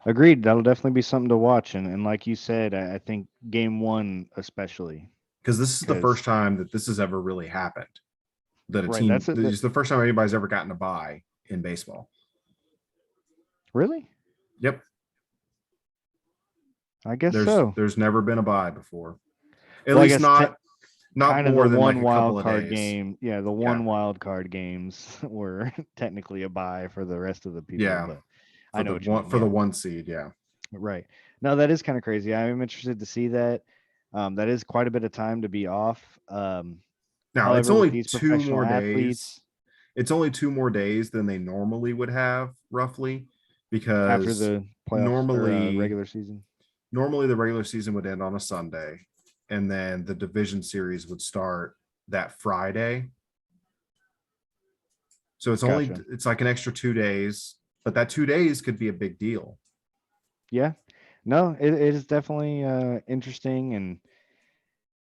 Agreed. That'll definitely be something to watch. And like you said, I think game 1 especially. Because this is the first Because time that this has ever really happened. That a right, team, that's it. it's the first time anybody's ever gotten a bye in baseball. Really? Yep. I guess so. There's never been a bye before. At Well, I least guess not Not kind of the more than like one a couple wild of card days. game. Yeah, the Yeah. one wild card games were technically a bye for the rest of the people, Yeah. but I For know the what you one mean. Yeah, 1 seed. Yeah. right. No, that is kind of crazy. I am interested to see that. That is quite a bit of time to be off. Now it's However, with only these two professional more athletes, days. It's only 2 more days than they normally would have, roughly, after because the playoffs or normally regular season. normally the regular season would end on a Sunday, and then the division series would start that Friday. So Gotcha. it's like an extra 2 days, but that 2 days could be a big deal. Yeah. No, it is definitely interesting, and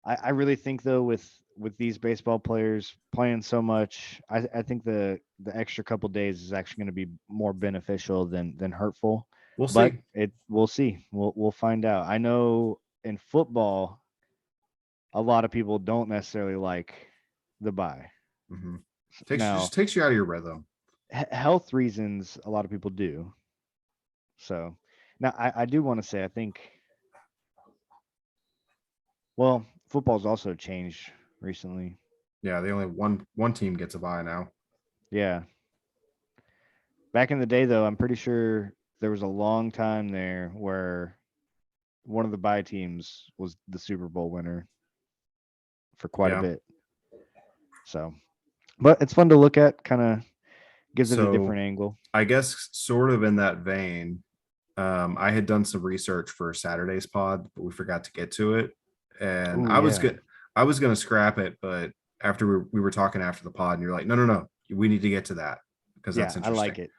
I really think though with these baseball players playing so much, I think the extra couple days is actually going to be more beneficial than hurtful. We'll But see. we'll see. We'll find out. I know in football, a lot of people don't necessarily like the bye. Mm-hmm. Now, Just takes you out of your rhythm. health reasons, a lot of people do. So now I do want to say I think, well, football's also changed recently. Yeah, the only one team gets a bye now. Yeah. Back in the day, though, I'm pretty sure there was a long time there where one of the bye teams was the Super Bowl winner for quite a Yeah. bit. So, but it's fun to look at, kind of gives it a So different angle. I guess sort of in that vein, I had done some research for Saturday's pod, but we forgot to get to it. And Oh, yeah. I was gonna scrap it, but after we were talking after the pod, and you're like, no, we need to get to that because that's Yeah, I interesting. like it.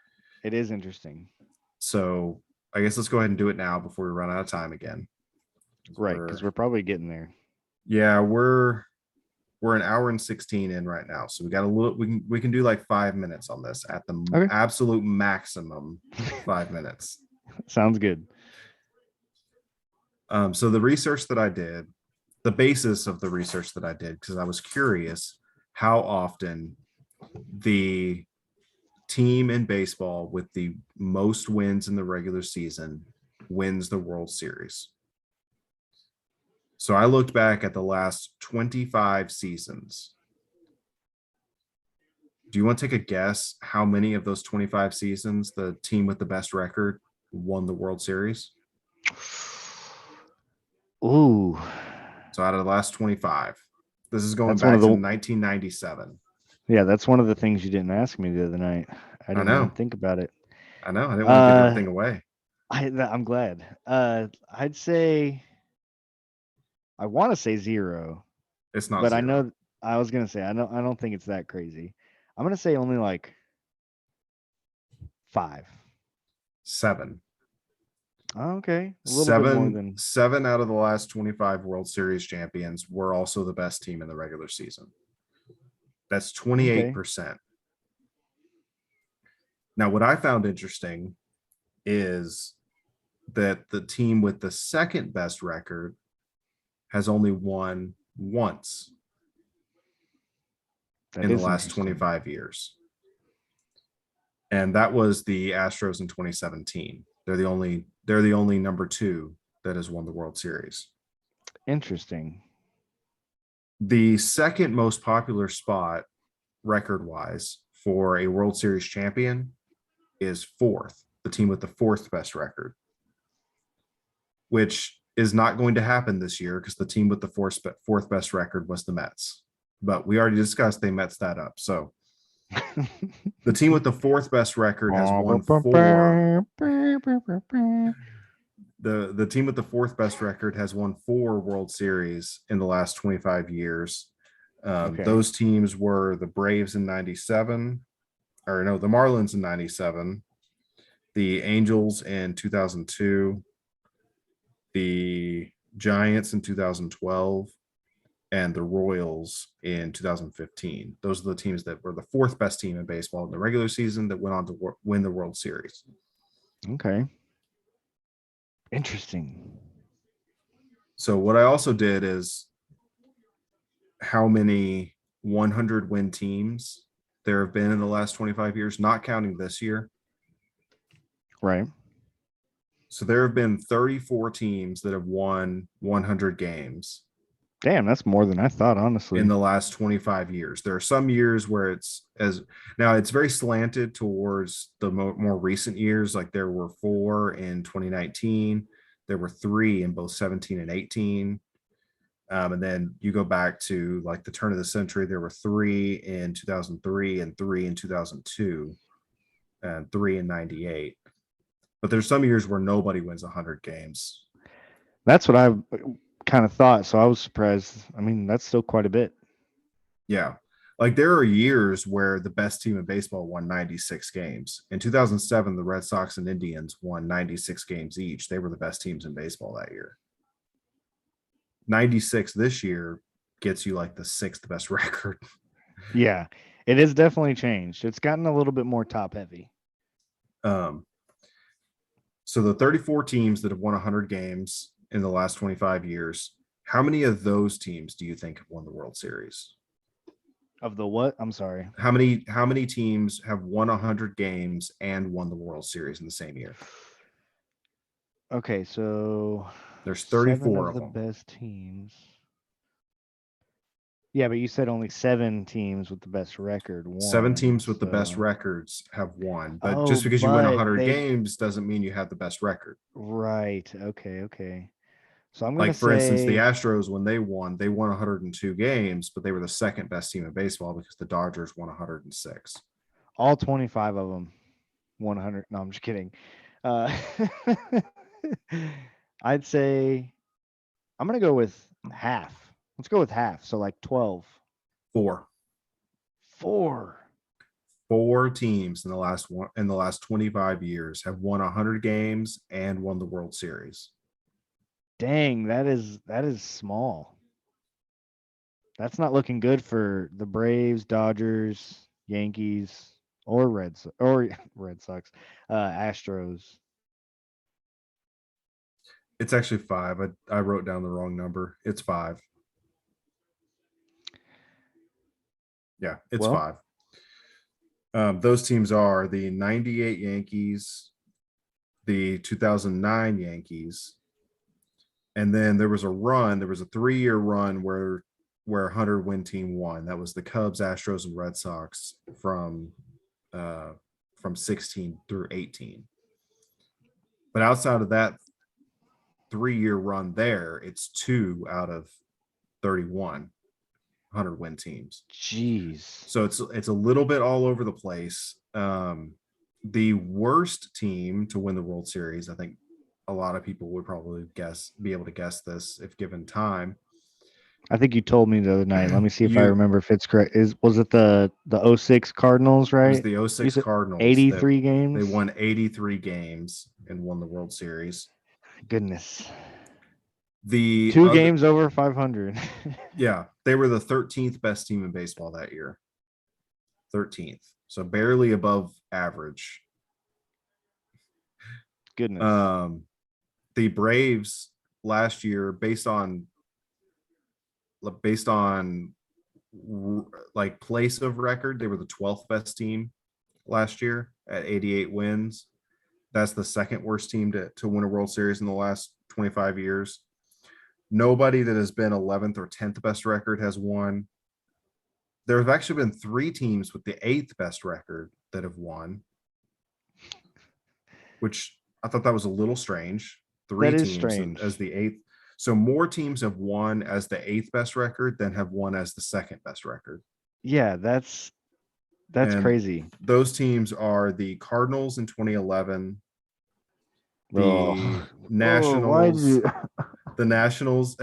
It is interesting. So I guess let's go ahead and do it now before we run out of time again. Right, because we're probably getting there. Yeah, we're an hour and 16 in right now, so we got a little. We can do like 5 minutes on this at the Okay. absolute maximum. 5 minutes. Sounds good. So the research that I did, the basis of the research that I did, because I was curious how often the team in baseball with the most wins in the regular season wins the World Series. So I looked back at the last 25 seasons. Do you want to take a guess how many of those 25 seasons the team with the best record won the World Series? Ooh. So out of the last 25, this is going That's one back of to the 1997. Yeah, that's one of the things you didn't ask me the other night. I I didn't even know. think about it. I know. I didn't want to give everything away. I'm glad. I'd say I want to say 0, It's not but I 0. know I was gonna say I don't think it's that crazy. I'm gonna say only like 5. 7. Oh, okay, a little bit more than. 7 out of the last 25 World Series champions were also the best team in the regular season. That's 28%. Now, what I found interesting is that the team with the second best record has only won once That in the is last interesting. 25 years. And that was the Astros in 2017. They're the only number 2 that has won the World Series. Interesting. The second most popular spot record-wise for a World Series champion is 4th, the team with the 4th best record, which is not going to happen this year because the team with the 4th best record was the Mets. But we already discussed they Mets that up. So the team with the 4th best record has won 4. The team with the 4th best record has won 4 World Series in the last 25 years. Okay. Those teams were the Braves in 97, or no, the Marlins in 97, the Angels in 2002, the Giants in 2012, and the Royals in 2015. Those are the teams that were the 4th best team in baseball in the regular season that went on to win the World Series. Okay. Interesting. So what I also did is how many 100 win teams there have been in the last 25 years, not counting this year. Right. So there have been 34 teams that have won 100 games. Damn, that's more than I thought, honestly. in the last 25 years. There are some years where it's very slanted towards the more recent years. Like there were 4 in 2019, there were 3 in both 17 and 18. And then you go back to like the turn of the century, there were 3 in 2003 and 3 in 2002 and 3 in 98. But there's some years where nobody wins 100 games. That's what I kind of thought. So I was surprised. I mean, that's still quite a bit. Yeah. Like there are years where the best team in baseball won 96 games. In 2007, the Red Sox and Indians won 96 games each. They were the best teams in baseball that year. 96 this year gets you like the 6th best record. Yeah, it has definitely changed. It's gotten a little bit more top heavy. So the 34 teams that have won 100 games in the last 25 years, how many of those teams do you think have won the World Series? Of the what? I'm sorry. How many teams have won 100 games and won the World Series in the same year? Okay, so there's 34 of the them. best teams. Yeah, but you said only 7 teams with the best record won. 7 teams with the best records have won. But Oh, just because you win but 100 games doesn't mean you have the best record. Right. Okay. So I'm going to Like, say, for instance, the Astros, when they won 102 games, but they were the second best team in baseball because the Dodgers won 106. all 25 of them 100. No, I'm just kidding. I'd say I'm going to go with half. Let's go with half. So like 12. 4 teams in the last 25 years have won 100 games and won the World Series. Dang, that is small. That's not looking good for the Braves, Dodgers, Yankees, or Red Sox, Astros. It's actually 5. I wrote down the wrong number. It's 5. Yeah, it's 5. Those teams are the 98 Yankees, the 2009 Yankees, and then there was a 3-year run where a 100-win team won. That was the Cubs, Astros, and Red Sox from 16 through 18. But outside of that 3-year run there, it's 2 out of 31 100-win teams. Jeez. So it's a little bit all over the place. The worst team to win the World Series, I think a lot of people would probably be able to guess this if given time. I think you told me the other night. Let me see if I remember if it's correct. Was it the 06 Cardinals, right? It was the 06 Cardinals. 83 games. They won 83 games and won the World Series. Goodness. The 2 games over 500. Yeah, they were the 13th best team in baseball that year. 13th. So barely above average. Goodness. The Braves last year, based on like place of record, they were the 12th best team last year at 88 wins. That's the second worst team to win a World Series in the last 25 years. Nobody that has been 11th or 10th best record has won. There have actually been 3 teams with the 8th best record that have won, which I thought that was a little strange. 3 teams strange. as the 8th. So more teams have won as the 8th best record than have won as the 2nd best record. Yeah, that's crazy. Those teams are the Cardinals in 2011, the Nationals, the Nationals.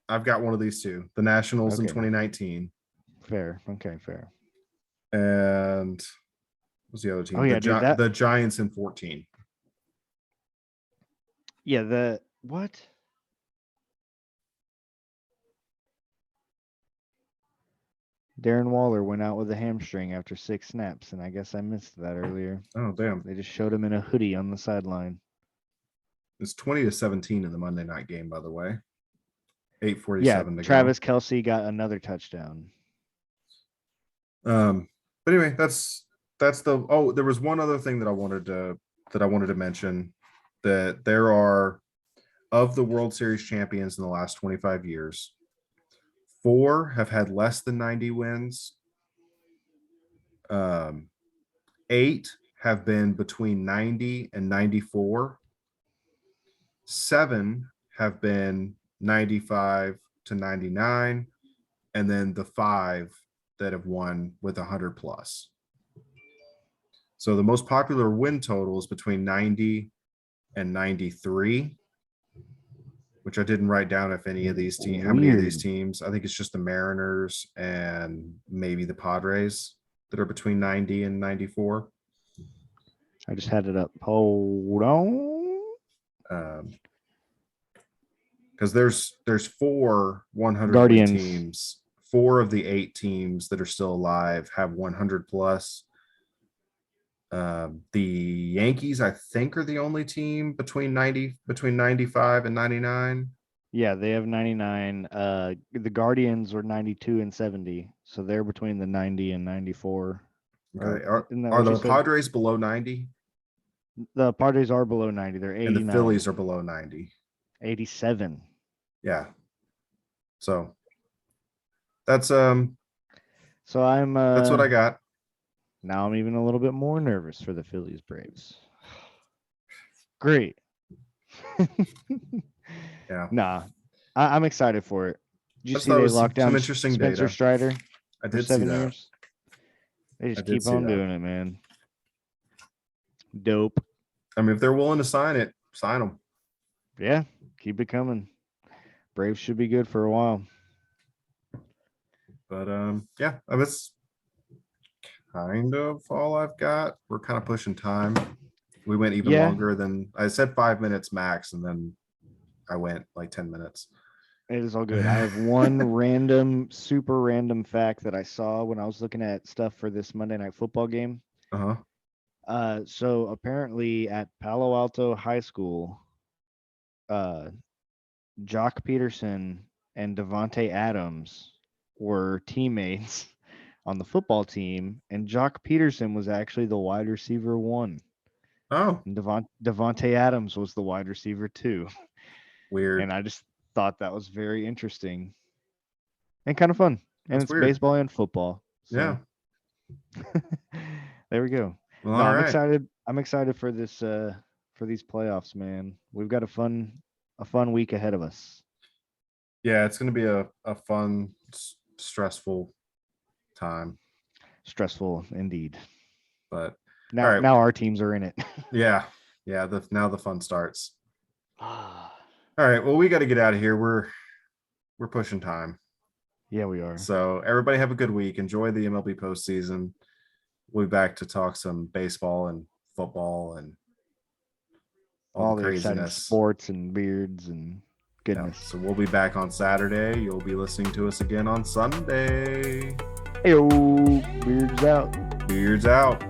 I've got one of these two. The Nationals in 2019. Fair. Okay, fair. And what's the other team? Oh, yeah, the Giants in 14. Yeah, what? Darren Waller went out with a hamstring after 6 snaps, and I guess I missed that earlier. Oh, damn. They just showed him in a hoodie on the sideline. It's 20-17 in the Monday night game, by the way. 8:47 to go. Travis Kelce got another touchdown. But anyway, that's there was one other thing that I wanted to mention, that there are of the World Series champions in the last 25 years, 4 have had less than 90 wins. 8 have been between 90 and 94. 7 have been 95 to 99. And then the 5 that have won with 100 plus. So the most popular win total is between 90 and 93, which I didn't write down if any of these teams, how many of these teams. I think it's just the Mariners and maybe the Padres that are between 90 and 94. I just had it up. Hold on. Because there's 4 100 Guardians teams. 4 of the 8 teams that are still alive have 100 plus. The Yankees, I think, are the only team between 95 and 99. Yeah, they have 99. The Guardians are 92 and 70, so they're between the 90 and 94. Okay. Are the Padres below 90? The Padres are below 90. They're 89. And the Phillies are below 90. 87. Yeah. So that's So I'm that's what I got. Now I'm even a little bit more nervous for the Phillies Braves. Great. Yeah. Nah, I'm excited for it. Did you see they locked down some interesting Spencer data. Strider? I did for 7 see that. years. They just keep on doing it, man. Dope. I mean, if they're willing to sign it, sign them. Yeah, keep it coming. Braves should be good for a while. But yeah, that's kind of all I've got. We're kind of pushing time. We went even longer than I said, 5 minutes max, and then I went like 10 minutes. It is all good. I have one super random fact that I saw when I was looking at stuff for this Monday Night Football game. So apparently at Palo Alto High School, Jock Peterson and Devontae Adams were teammates on the football team, and Jock Peterson was actually the wide receiver 1. Oh, and Devontae Adams was the wide receiver 2. Weird. And I just thought that was very interesting and kind of fun. And it's weird. Baseball and football. So. Yeah. There we go. Well, no, I'm excited. I'm excited for this for these playoffs, man. We've got a fun week ahead of us. Yeah, it's going to be a fun, stressful time. Stressful indeed. But now our teams are in it. Yeah. Now the fun starts. All right. Well, we got to get out of here. We're pushing time. Yeah, we are. So everybody have a good week. Enjoy the MLB postseason. We'll be back to talk some baseball and football and all the exciting craziness, sports and beards and goodness. Yeah, so we'll be back on Saturday. You'll be listening to us again on Sunday. Hey, beards out. Beards out.